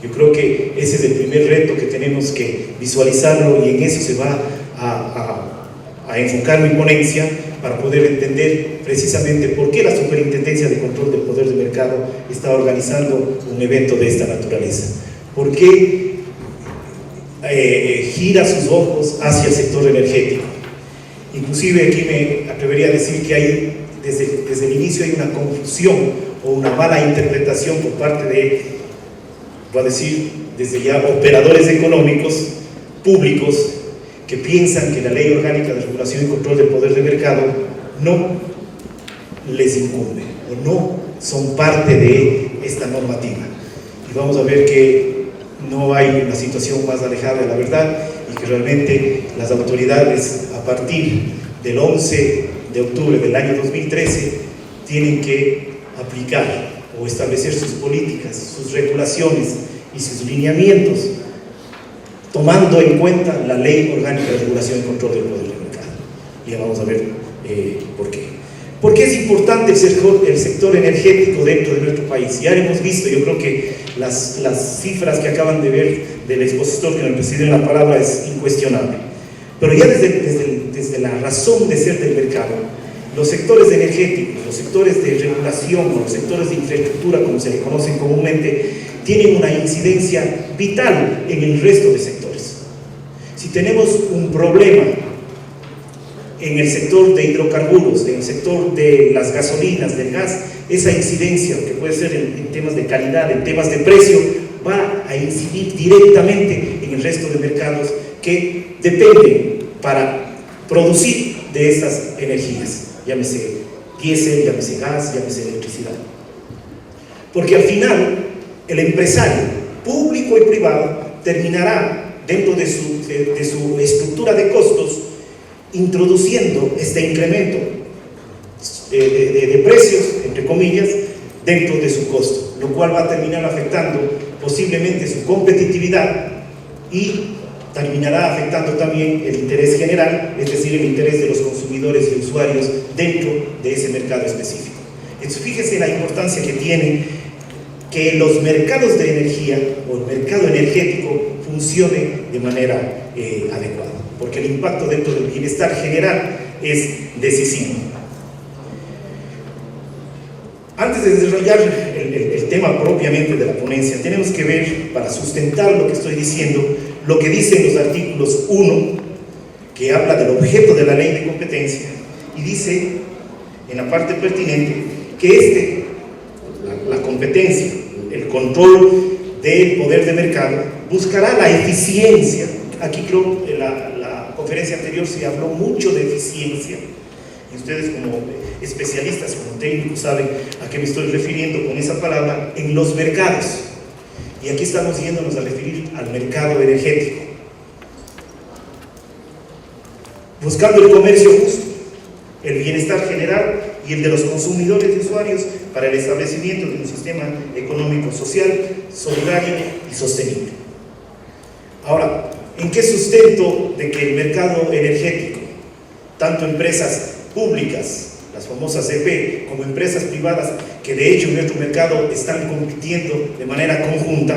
[SPEAKER 6] Yo creo que ese es el primer reto que tenemos que visualizarlo, y en eso se va a enfocar mi ponencia, para poder entender precisamente por qué la Superintendencia de Control del Poder de Mercado está organizando un evento de esta naturaleza. ¿Por qué gira sus ojos hacia el sector energético? Inclusive aquí me atrevería a decir que hay, desde el inicio hay una confusión o una mala interpretación por parte de, voy a decir, desde ya operadores económicos públicos, que piensan que la Ley Orgánica de Regulación y Control del Poder de Mercado no les incumbe o no son parte de esta normativa. Y vamos a ver que no hay una situación más alejada de la verdad, y que realmente las autoridades, a partir del 11 de octubre del año 2013, tienen que aplicar o establecer sus políticas, sus regulaciones y sus lineamientos, tomando en cuenta la Ley Orgánica de Regulación y Control del Poder del Mercado. Y ya vamos a ver por qué. ¿Por qué es importante el sector energético dentro de nuestro país? Ya hemos visto, yo creo que las cifras que acaban de ver del expositor que me precedió en la palabra es incuestionable. Pero ya desde desde la razón de ser del mercado, los sectores energéticos, los sectores de regulación o los sectores de infraestructura, como se le conocen comúnmente, tienen una incidencia vital en el resto de sectores. Si tenemos un problema en el sector de hidrocarburos, en el sector de las gasolinas, del gas, esa incidencia, que puede ser en temas de calidad, en temas de precio, va a incidir directamente en el resto de mercados que dependen para producir de estas energías, llámese diésel, llámese gas, llámese electricidad. Porque al final, el empresario, público y privado, terminará dentro de su estructura de costos introduciendo este incremento de precios, entre comillas, dentro de su costo, lo cual va a terminar afectando posiblemente su competitividad y terminará afectando también el interés general, es decir, el interés de los consumidores y usuarios dentro de ese mercado específico. Entonces, fíjense la importancia que tiene que los mercados de energía o el mercado energético funcione de manera adecuada, porque el impacto dentro del bienestar general es decisivo. Antes de desarrollar el tema propiamente de la ponencia, tenemos que ver, para sustentar lo que estoy diciendo, lo que dicen los artículos 1, que habla del objeto de la ley de competencia, y dice, en la parte pertinente, que la competencia, el control del poder de mercado, buscará la eficiencia. Aquí creo que en la conferencia anterior se habló mucho de eficiencia, y ustedes como especialistas, como técnicos, saben a qué me estoy refiriendo con esa palabra, en los mercados. Y aquí estamos yéndonos a referir al mercado energético. Buscando el comercio justo, el bienestar general y el de los consumidores y usuarios para el establecimiento de un sistema económico, social, solidario y sostenible. Ahora, ¿en qué sustento de que el mercado energético, tanto empresas públicas, las famosas EP, como empresas privadas, que de hecho en nuestro mercado están compitiendo de manera conjunta,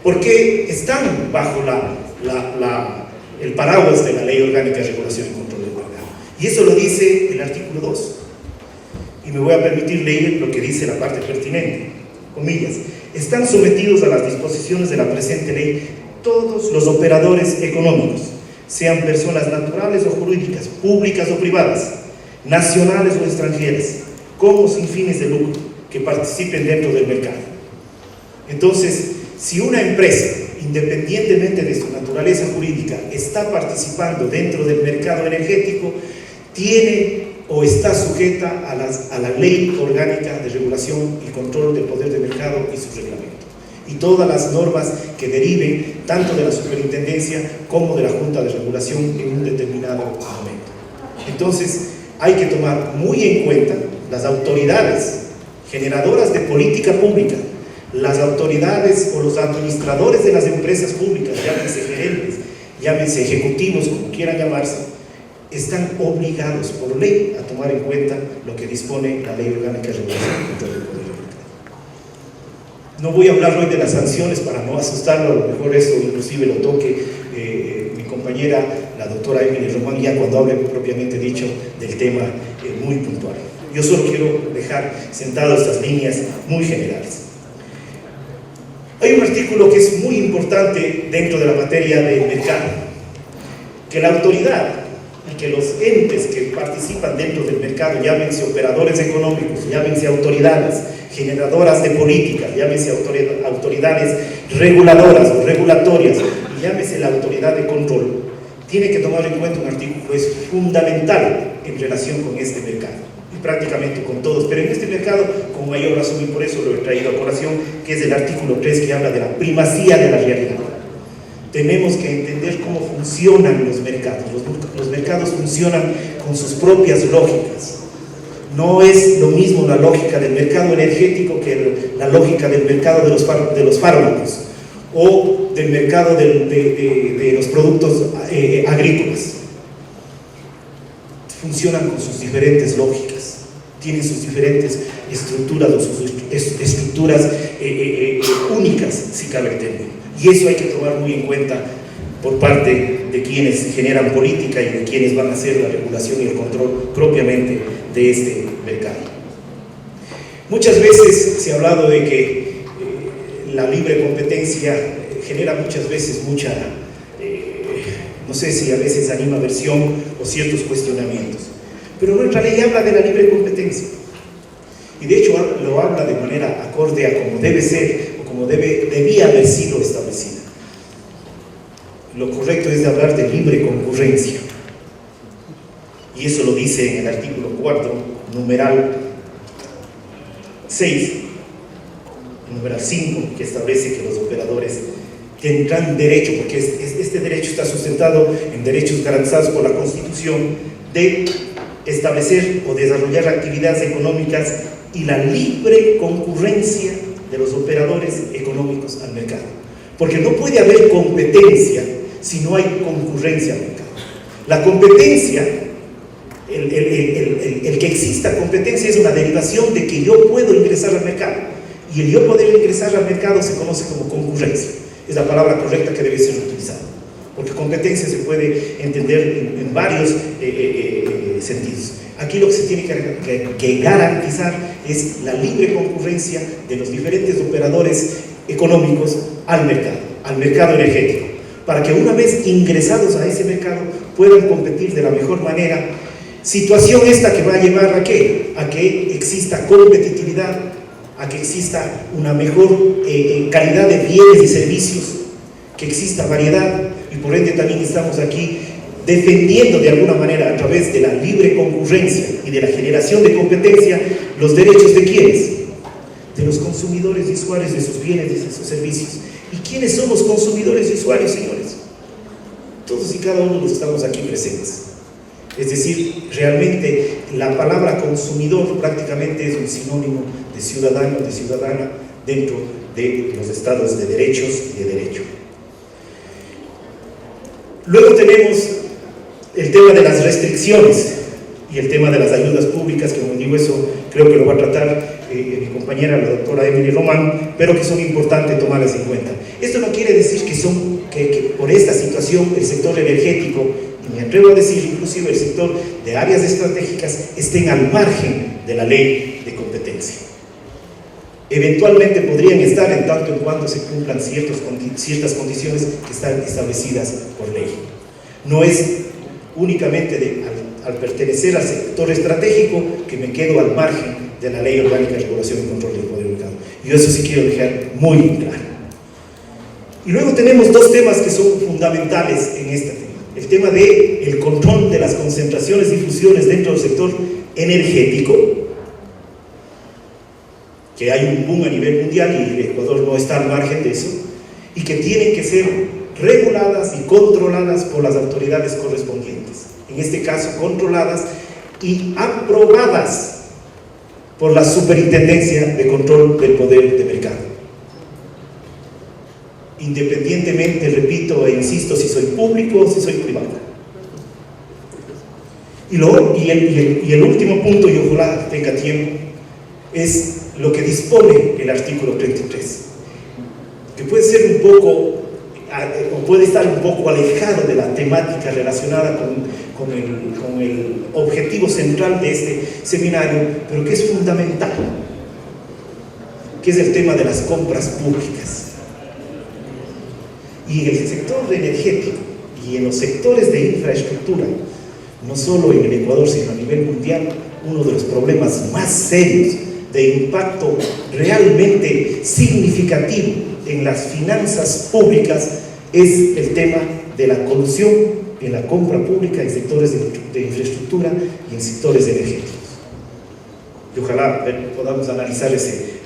[SPEAKER 6] porque están bajo el paraguas de la Ley Orgánica de Regulación y Control del Mercado? Y eso lo dice el artículo 2. Y me voy a permitir leer lo que dice la parte pertinente. Comillas: están sometidos a las disposiciones de la presente ley todos los operadores económicos, sean personas naturales o jurídicas, públicas o privadas, nacionales o extranjeras, como sin fines de lucro, que participen dentro del mercado. Entonces, si una empresa, independientemente de su naturaleza jurídica, está participando dentro del mercado energético, tiene o está sujeta a la Ley Orgánica de Regulación y Control del Poder de Mercado y su reglamento, y todas las normas que deriven tanto de la Superintendencia como de la Junta de Regulación en un determinado momento. Entonces, hay que tomar muy en cuenta las autoridades generadoras de política pública, las autoridades o los administradores de las empresas públicas, llámense gerentes, llámense ejecutivos, como quieran llamarse, están obligados por ley a tomar en cuenta lo que dispone la Ley Orgánica de Regulación y Control del Poder del Mercado. No voy a hablar hoy de las sanciones para no asustarlo, a lo mejor eso inclusive lo toque mi compañera, la doctora Emily Román, ya cuando hable propiamente dicho del tema muy puntual. Yo solo quiero dejar sentadas estas líneas muy generales. Hay un artículo que es muy importante dentro de la materia del mercado, que la autoridad y que los entes que participan dentro del mercado, llámense operadores económicos, llámense autoridades generadoras de políticas, llámense autoridades reguladoras o regulatorias, y llámese la autoridad de control, tiene que tomar en cuenta un artículo que es fundamental en relación con este mercado, y prácticamente con todos, pero en este mercado con mayor razón, y por eso lo he traído a colación, que es el artículo 3, que habla de la primacía de la realidad. Tenemos que entender cómo funcionan los mercados. Los mercados funcionan con sus propias lógicas. No es lo mismo la lógica del mercado energético que la lógica del mercado de los fármacos o del mercado de los productos agrícolas. Funcionan con sus diferentes lógicas, tienen sus diferentes estructuras o sus estructuras únicas, si cabe el término. Y eso hay que tomar muy en cuenta por parte de quienes generan política y de quienes van a hacer la regulación y el control propiamente de este mercado. Muchas veces se ha hablado de que la libre competencia genera muchas veces mucha, no sé si a veces anima aversión o ciertos cuestionamientos, pero nuestra ley habla de la libre competencia y de hecho lo habla de manera acorde a como debe ser o como debía haber sido establecida. Lo correcto es de hablar de libre concurrencia y eso lo dice en el artículo 4, numeral 6, numeral 5, que establece que los operadores tendrán derecho, porque este derecho está sustentado en derechos garantizados por la Constitución, de establecer o desarrollar actividades económicas y la libre concurrencia de los operadores económicos al mercado. Porque no puede haber competencia si no hay concurrencia al mercado. La competencia, el que exista competencia es una derivación de que yo puedo ingresar al mercado. Y el yo poder ingresar al mercado se conoce como concurrencia. Es la palabra correcta que debe ser utilizada. Porque competencia se puede entender en varios sentidos. Aquí lo que se tiene que garantizar es la libre concurrencia de los diferentes operadores económicos al mercado energético, para que una vez ingresados a ese mercado puedan competir de la mejor manera. Situación esta que va a llevar ¿a qué? A que exista competitividad, a que exista una mejor calidad de bienes y servicios, que exista variedad, y por ende también estamos aquí defendiendo de alguna manera a través de la libre concurrencia y de la generación de competencia los derechos de ¿quiénes? De los consumidores y usuarios de sus bienes y de sus servicios. ¿Y quiénes somos consumidores y usuarios, señores? Todos y cada uno de los que estamos aquí presentes. Es decir, realmente la palabra consumidor prácticamente es un sinónimo de ciudadano, de ciudadana dentro de los estados de derechos y de derecho. Luego tenemos el tema de las restricciones y el tema de las ayudas públicas, que como digo, eso creo que lo va a tratar mi compañera, la doctora Emily Román, pero que son importantes tomarlas en cuenta. Esto no quiere decir que por esta situación el sector energético, y me atrevo a decir inclusive el sector de áreas estratégicas, estén al margen de la ley de competencia. Eventualmente podrían estar en tanto en cuanto se cumplan ciertas condiciones que están establecidas por ley. No es únicamente al pertenecer al sector estratégico que me quedo al margen de la Ley Orgánica de Regulación y Control del Poder del Mercado. Y eso sí quiero dejar muy claro. Y luego tenemos dos temas que son fundamentales en este tema. El tema del control de las concentraciones y fusiones dentro del sector energético, que hay un boom a nivel mundial y el Ecuador no está al margen de eso, y que tienen que ser reguladas y controladas por las autoridades correspondientes. En este caso, controladas y aprobadas por la Superintendencia de Control del Poder de Mercado. Independientemente, repito e insisto, si soy público o si soy privado. Y el último punto, y ojalá tenga tiempo, es lo que dispone el artículo 33, que puede ser un poco, o puede estar un poco alejado de la temática relacionada con el objetivo central de este seminario, pero que es fundamental, que es el tema de las compras públicas. Y en el sector energético y en los sectores de infraestructura, no solo en el Ecuador, sino a nivel mundial, uno de los problemas más serios de impacto realmente significativo en las finanzas públicas es el tema de la colusión en la compra pública en sectores de infraestructura y en sectores energéticos. Y ojalá podamos analizar ese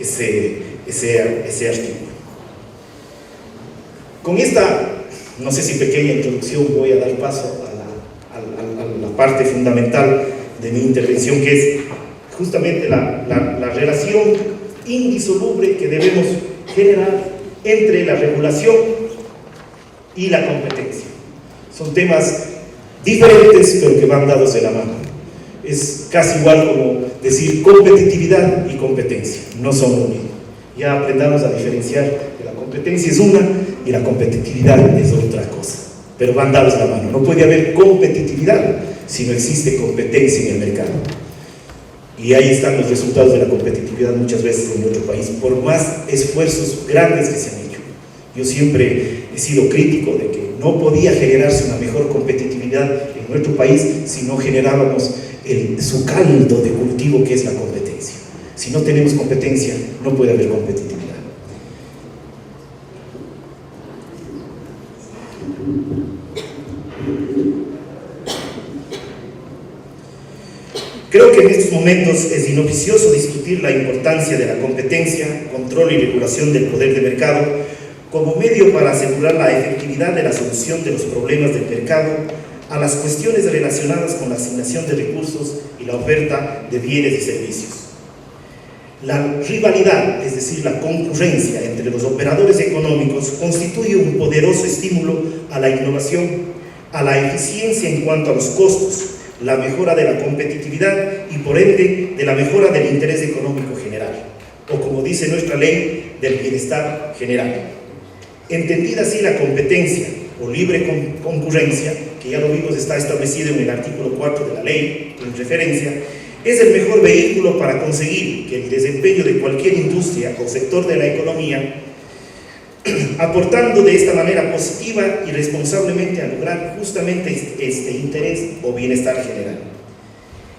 [SPEAKER 6] artículo. Con esta, no sé si pequeña introducción, voy a dar paso a la parte fundamental de mi intervención, que es justamente la relación indisoluble que debemos generar entre la regulación y la competencia. Son temas diferentes, pero que van dados de la mano. Es casi igual como decir competitividad y competencia, no son lo mismo. Ya aprendamos a diferenciar que la competencia es una y la competitividad es otra cosa. pero van dados de la mano. No puede haber competitividad si no existe competencia en el mercado. Y ahí están los resultados de la competitividad muchas veces en nuestro país, por más esfuerzos grandes que se han hecho. Yo siempre he sido crítico de que no podía generarse una mejor competitividad en nuestro país si no generábamos su caldo de cultivo, que es la competencia. Si no tenemos competencia, no puede haber competitividad. Creo que en estos momentos es inoficioso discutir la importancia de la competencia, control y regulación del poder de mercado como medio para asegurar la efectividad de la solución de los problemas del mercado a las cuestiones relacionadas con la asignación de recursos y la oferta de bienes y servicios. La rivalidad, es decir, la concurrencia entre los operadores económicos, constituye un poderoso estímulo a la innovación, a la eficiencia en cuanto a los costos, la mejora de la competitividad y, por ende, de la mejora del interés económico general, o como dice nuestra ley, del bienestar general. Entendida así la competencia o libre concurrencia, que ya lo vimos está establecido en el artículo 4 de la ley en referencia, es el mejor vehículo para conseguir que el desempeño de cualquier industria o sector de la economía, aportando de esta manera positiva y responsablemente a lograr justamente este interés o bienestar general.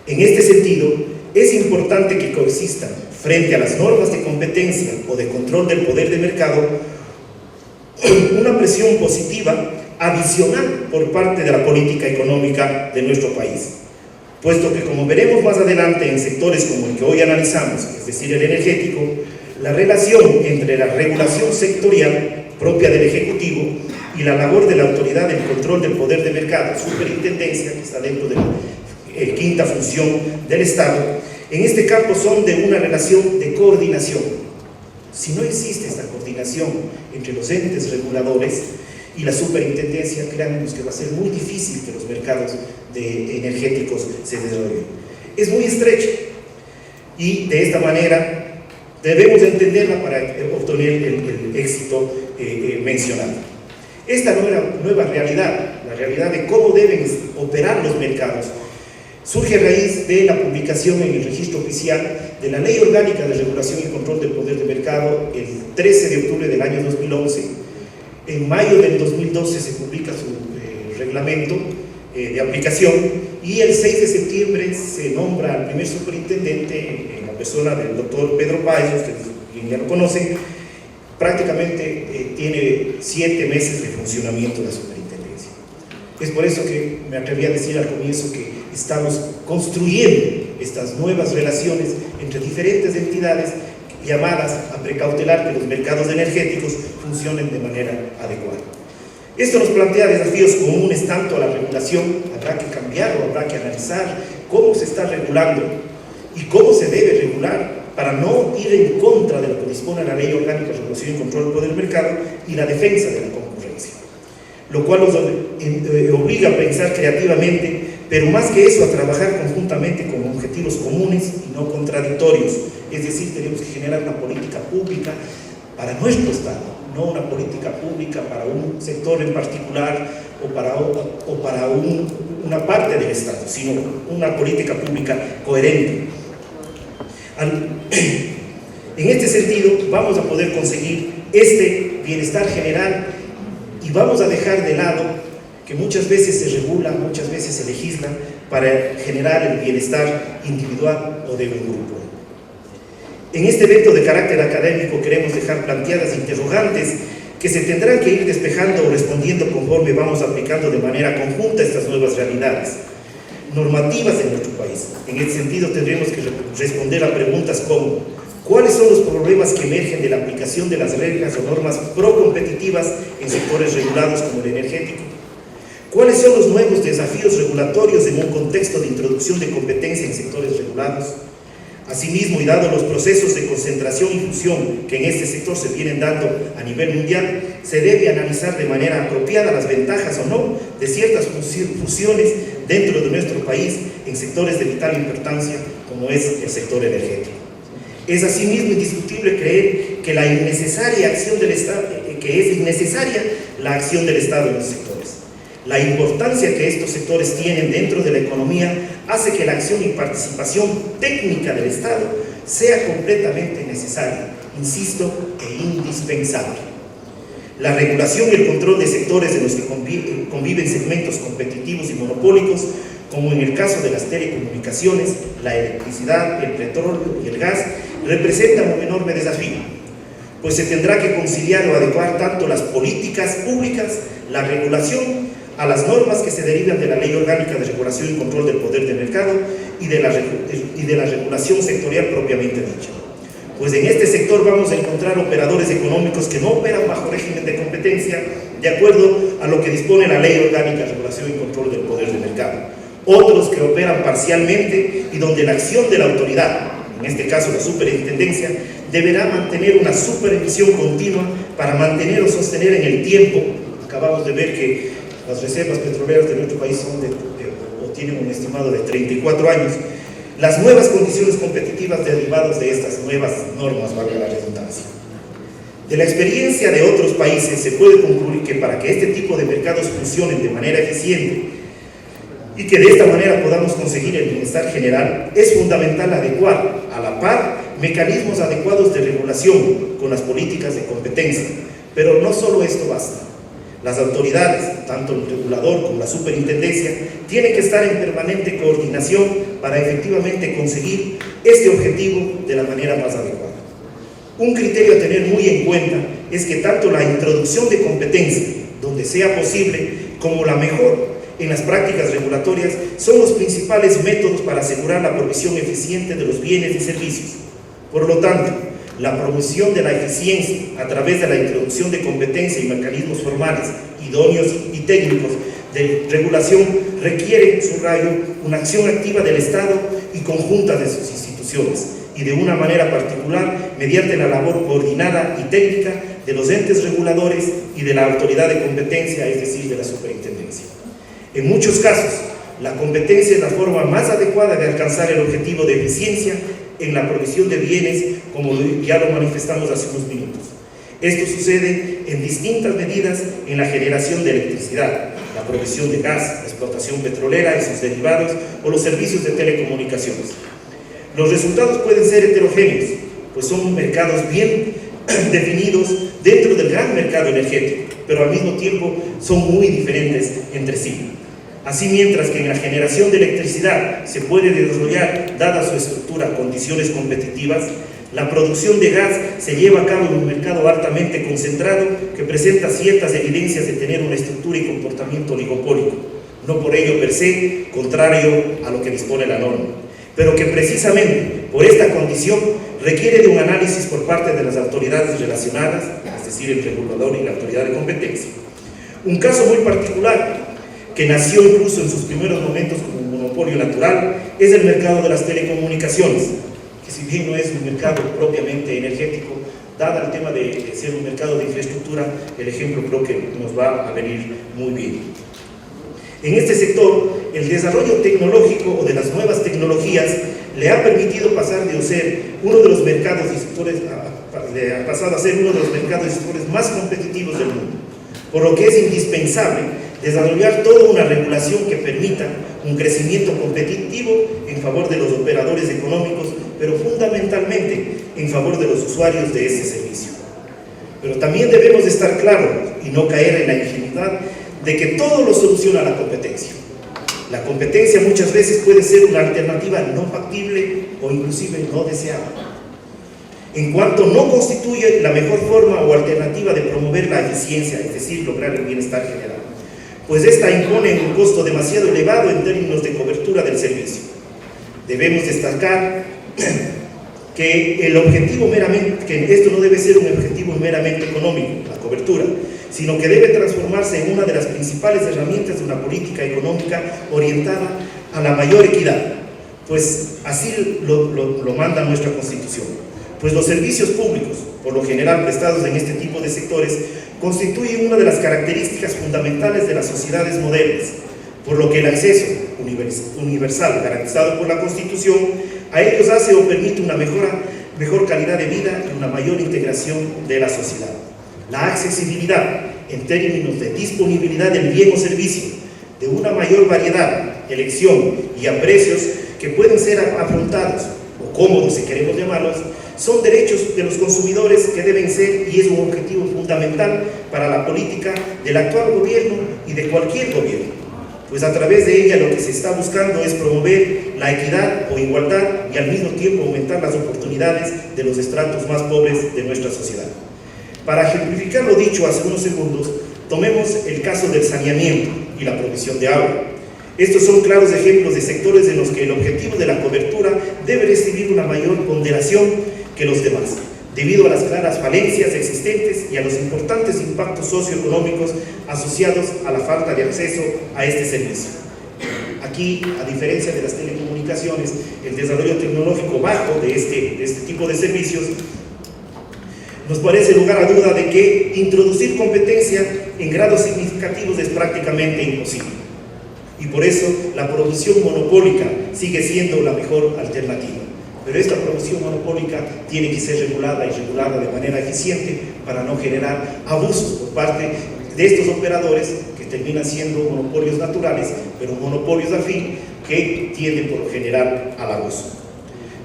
[SPEAKER 6] En este sentido, es importante que coexistan frente a las normas de competencia o de control del poder de mercado una presión positiva adicional por parte de la política económica de nuestro país, puesto que, como veremos más adelante en sectores como el que hoy analizamos, es decir, el energético, la relación entre la regulación sectorial propia del Ejecutivo y la labor de la Autoridad del Control del Poder de Mercado, Superintendencia, que está dentro de la quinta función del Estado, en este campo son de una relación de coordinación. Si no existe esta coordinación entre los entes reguladores y la superintendencia, créannos que va a ser muy difícil que los mercados energéticos se desarrollen. Es muy estrecho y de esta manera debemos entenderla para obtener el éxito mencionado. Esta nueva realidad, la realidad de cómo deben operar los mercados, surge a raíz de la publicación en el registro oficial de la Ley Orgánica de Regulación y Control del Poder de Mercado el 13 de octubre del año 2011. En mayo del 2012 se publica su reglamento de aplicación y el 6 de septiembre se nombra al primer superintendente en la persona del doctor Pedro Páez, ustedes ya lo conocen. Prácticamente tiene 7 meses de funcionamiento de la superintendencia. Es por eso que me atreví a decir al comienzo que estamos construyendo estas nuevas relaciones entre diferentes entidades llamadas a precautelar que los mercados energéticos funcionen de manera adecuada. Esto nos plantea desafíos comunes tanto a la regulación, habrá que cambiar o habrá que analizar cómo se está regulando y cómo se debe regular para no ir en contra de lo que dispone la Ley Orgánica de Regulación y Control del Poder del Mercado y la defensa de la concurrencia, lo cual nos obliga a pensar creativamente, pero más que eso a trabajar conjuntamente con objetivos comunes y no contradictorios. Es decir, tenemos que generar una política pública para nuestro Estado, no una política pública para un sector en particular o para una parte del Estado, sino una política pública coherente. En este sentido, vamos a poder conseguir este bienestar general y vamos a dejar de lado que muchas veces se regula, muchas veces se legisla para generar el bienestar individual o de un grupo. En este evento de carácter académico queremos dejar planteadas interrogantes que se tendrán que ir despejando o respondiendo conforme vamos aplicando de manera conjunta estas nuevas realidades normativas en nuestro país. En este sentido tendremos que responder a preguntas como: ¿cuáles son los problemas que emergen de la aplicación de las reglas o normas pro-competitivas en sectores regulados como el energético? ¿Cuáles son los nuevos desafíos regulatorios en un contexto de introducción de competencia en sectores regulados? Asimismo, y dado los procesos de concentración y fusión que en este sector se vienen dando a nivel mundial, se debe analizar de manera apropiada las ventajas o no de ciertas fusiones dentro de nuestro país en sectores de vital importancia como es el sector energético. Es asimismo indiscutible creer que la innecesaria acción del Estado, que es innecesaria la acción del Estado en los sectores. La importancia que estos sectores tienen dentro de la economía hace que la acción y participación técnica del Estado sea completamente necesaria, insisto, e indispensable. La regulación y el control de sectores en los que conviven segmentos competitivos y monopólicos, como en el caso de las telecomunicaciones, la electricidad, el petróleo y el gas, representan un enorme desafío, pues se tendrá que conciliar o adecuar tanto las políticas públicas, la regulación, a las normas que se derivan de la Ley Orgánica de Regulación y Control del Poder del Mercado y de la regulación sectorial propiamente dicha. Pues en este sector vamos a encontrar operadores económicos que no operan bajo régimen de competencia de acuerdo a lo que dispone la Ley Orgánica de Regulación y Control del Poder del Mercado. Otros que operan parcialmente y donde la acción de la autoridad, en este caso la superintendencia, deberá mantener una supervisión continua para mantener o sostener en el tiempo. Acabamos de ver que las reservas petroleras de nuestro país tienen un estimado de 34 años, las nuevas condiciones competitivas derivadas de estas nuevas normas, valga la redundancia. De la experiencia de otros países se puede concluir que para que este tipo de mercados funcionen de manera eficiente y que de esta manera podamos conseguir el bienestar general, es fundamental adecuar a la par mecanismos adecuados de regulación con las políticas de competencia. Pero no solo esto basta. Las autoridades, tanto el regulador como la superintendencia, tienen que estar en permanente coordinación para efectivamente conseguir este objetivo de la manera más adecuada. Un criterio a tener muy en cuenta es que tanto la introducción de competencia, donde sea posible, como la mejor en las prácticas regulatorias son los principales métodos para asegurar la provisión eficiente de los bienes y servicios. Por lo tanto, la promoción de la eficiencia a través de la introducción de competencia y mecanismos formales, idóneos y técnicos de regulación requiere, subrayo, una acción activa del Estado y conjunta de sus instituciones, y de una manera particular mediante la labor coordinada y técnica de los entes reguladores y de la autoridad de competencia, es decir, de la superintendencia. En muchos casos, la competencia es la forma más adecuada de alcanzar el objetivo de eficiencia en la provisión de bienes, como ya lo manifestamos hace unos minutos. Esto sucede en distintas medidas en la generación de electricidad, la provisión de gas, la explotación petrolera y sus derivados o los servicios de telecomunicaciones. Los resultados pueden ser heterogéneos, pues son mercados bien definidos dentro del gran mercado energético, pero al mismo tiempo son muy diferentes entre sí. Así, mientras que en la generación de electricidad se puede desarrollar, dada su estructura, condiciones competitivas, la producción de gas se lleva a cabo en un mercado altamente concentrado que presenta ciertas evidencias de tener una estructura y comportamiento oligopólico, no por ello per se contrario a lo que dispone la norma, pero que precisamente por esta condición requiere de un análisis por parte de las autoridades relacionadas, es decir, el regulador y la autoridad de competencia. Un caso muy particular, que nació incluso en sus primeros momentos como un monopolio natural, es el mercado de las telecomunicaciones, que si bien no es un mercado propiamente energético, dado el tema de ser un mercado de infraestructura, el ejemplo creo que nos va a venir muy bien. En este sector, el desarrollo tecnológico o de las nuevas tecnologías le ha permitido pasar de ser uno de los mercados y sectores, ha pasado a ser uno de los mercados y sectores más competitivos del mundo, por lo que es indispensable desarrollar toda una regulación que permita un crecimiento competitivo en favor de los operadores económicos, pero fundamentalmente en favor de los usuarios de este servicio. Pero también debemos estar claros y no caer en la ingenuidad de que todo lo soluciona la competencia. La competencia muchas veces puede ser una alternativa no factible o inclusive no deseada, en cuanto no constituye la mejor forma o alternativa de promover la eficiencia, es decir, lograr el bienestar general, pues esta impone un costo demasiado elevado en términos de cobertura del servicio. Debemos destacar que esto no debe ser un objetivo meramente económico, la cobertura, sino que debe transformarse en una de las principales herramientas de una política económica orientada a la mayor equidad, pues así lo manda nuestra Constitución. Pues los servicios públicos, por lo general prestados en este tipo de sectores, constituyen una de las características fundamentales de las sociedades modernas, por lo que el acceso universal garantizado por la Constitución a ellos hace o permite una mejor calidad de vida y una mayor integración de la sociedad. La accesibilidad en términos de disponibilidad del bien o servicio, de una mayor variedad, elección y a precios que pueden ser afrontados o cómodos, si queremos llamarlos, son derechos de los consumidores que deben ser, y es un objetivo fundamental para la política del actual gobierno y de cualquier gobierno, pues a través de ella lo que se está buscando es promover la equidad o igualdad y al mismo tiempo aumentar las oportunidades de los estratos más pobres de nuestra sociedad. Para ejemplificar lo dicho hace unos segundos, tomemos el caso del saneamiento y la provisión de agua. Estos son claros ejemplos de sectores en los que el objetivo de la cobertura debe recibir una mayor ponderación que los demás, debido a las claras falencias existentes y a los importantes impactos socioeconómicos asociados a la falta de acceso a este servicio. Aquí, a diferencia de las telecomunicaciones, el desarrollo tecnológico bajo de este tipo de servicios nos parece lugar a duda de que introducir competencia en grados significativos es prácticamente imposible. Y por eso la producción monopólica sigue siendo la mejor alternativa. Pero esta producción monopólica tiene que ser regulada y regulada de manera eficiente para no generar abusos por parte de estos operadores que terminan siendo monopolios naturales, pero monopolios al fin que tienden por lo general al abuso.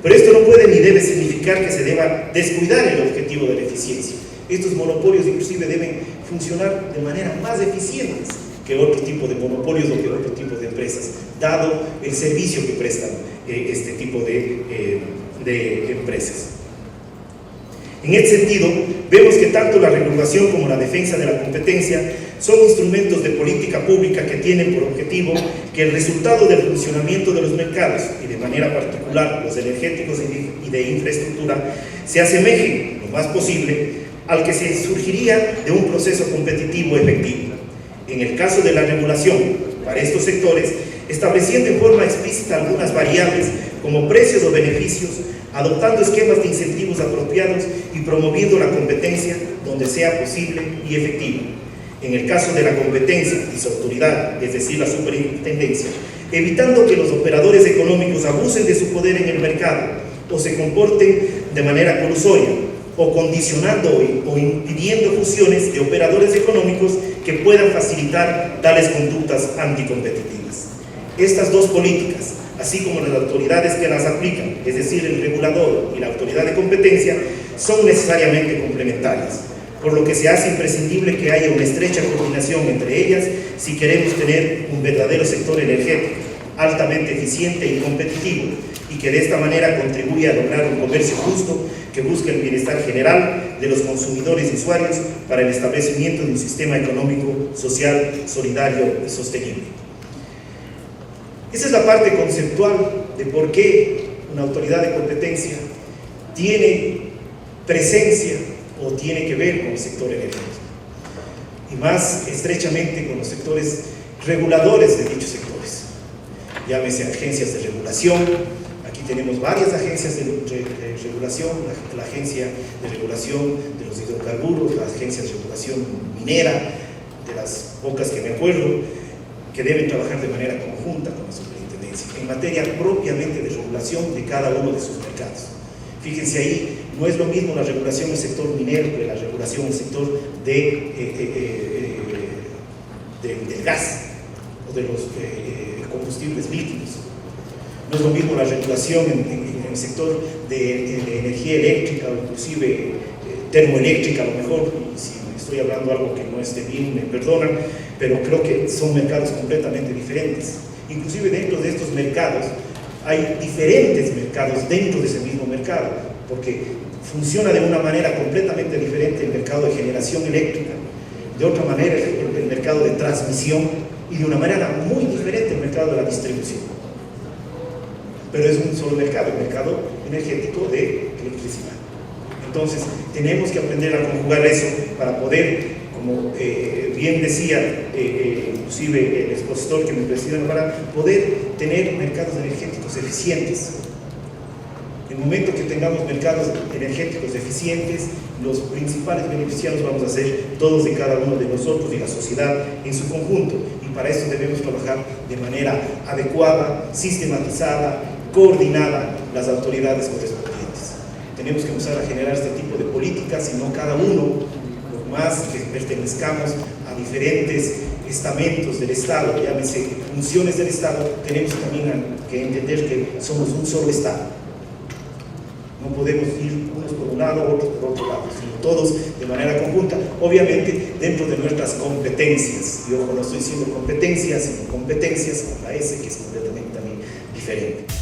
[SPEAKER 6] Pero esto no puede ni debe significar que se deba descuidar el objetivo de la eficiencia. Estos monopolios inclusive deben funcionar de manera más eficiente que otro tipo de monopolios o que otro tipo de empresas, dado el servicio que prestan este tipo de empresas. En este sentido, vemos que tanto la regulación como la defensa de la competencia son instrumentos de política pública que tienen por objetivo que el resultado del funcionamiento de los mercados, y de manera particular los energéticos y de infraestructura, se asemejen lo más posible al que se surgiría de un proceso competitivo efectivo. En el caso de la regulación para estos sectores, estableciendo en forma explícita algunas variables como precios o beneficios, adoptando esquemas de incentivos apropiados y promoviendo la competencia donde sea posible y efectiva. En el caso de la competencia y su autoridad, es decir, la superintendencia, evitando que los operadores económicos abusen de su poder en el mercado o se comporten de manera colusoria, o condicionando o impidiendo fusiones de operadores económicos que puedan facilitar tales conductas anticompetitivas. Estas dos políticas, así como las autoridades que las aplican, es decir, el regulador y la autoridad de competencia, son necesariamente complementarias, por lo que se hace imprescindible que haya una estrecha coordinación entre ellas si queremos tener un verdadero sector energético altamente eficiente y competitivo, y que de esta manera contribuya a lograr un comercio justo que busque el bienestar general de los consumidores y usuarios para el establecimiento de un sistema económico, social, solidario y sostenible. Esa es la parte conceptual de por qué una autoridad de competencia tiene presencia o tiene que ver con el sector energético, y más estrechamente con los sectores reguladores de dichos sectores. Llámese agencias de regulación. Aquí tenemos varias agencias de regulación, la Agencia de Regulación de los Hidrocarburos, la Agencia de Regulación Minera, de las pocas que me acuerdo, que deben trabajar de manera conjunta con la superintendencia, en materia propiamente de regulación de cada uno de sus mercados. Fíjense ahí, no es lo mismo la regulación del sector minero que la regulación del sector del gas o de los combustibles líquidos. No es lo mismo la regulación en el sector de energía eléctrica o inclusive termoeléctrica, a lo mejor, y si estoy hablando algo que no esté bien, me perdonan, pero creo que son mercados completamente diferentes. Inclusive dentro de estos mercados hay diferentes mercados dentro de ese mismo mercado, porque funciona de una manera completamente diferente el mercado de generación eléctrica, de otra manera el mercado de transmisión, y de una manera muy diferente el mercado de la distribución. Pero es un solo mercado, el mercado energético de electricidad. Entonces, tenemos que aprender a conjugar eso para poder, como bien decía inclusive el expositor que me precedió, para poder tener mercados energéticos eficientes. En el momento que tengamos mercados energéticos eficientes, los principales beneficiados vamos a ser todos y cada uno de nosotros y la sociedad en su conjunto. Y para eso debemos trabajar de manera adecuada, sistematizada, coordinada las autoridades correspondientes. Tenemos que empezar a generar este tipo de políticas, y no cada uno, más que pertenezcamos a diferentes estamentos del Estado, llámese funciones del Estado, tenemos también que entender que somos un solo Estado. No podemos ir unos por un lado, otros por otro lado, sino todos de manera conjunta, obviamente dentro de nuestras competencias. Y ojo, no estoy diciendo competencias, sino competencias con la S, que es completamente también diferente.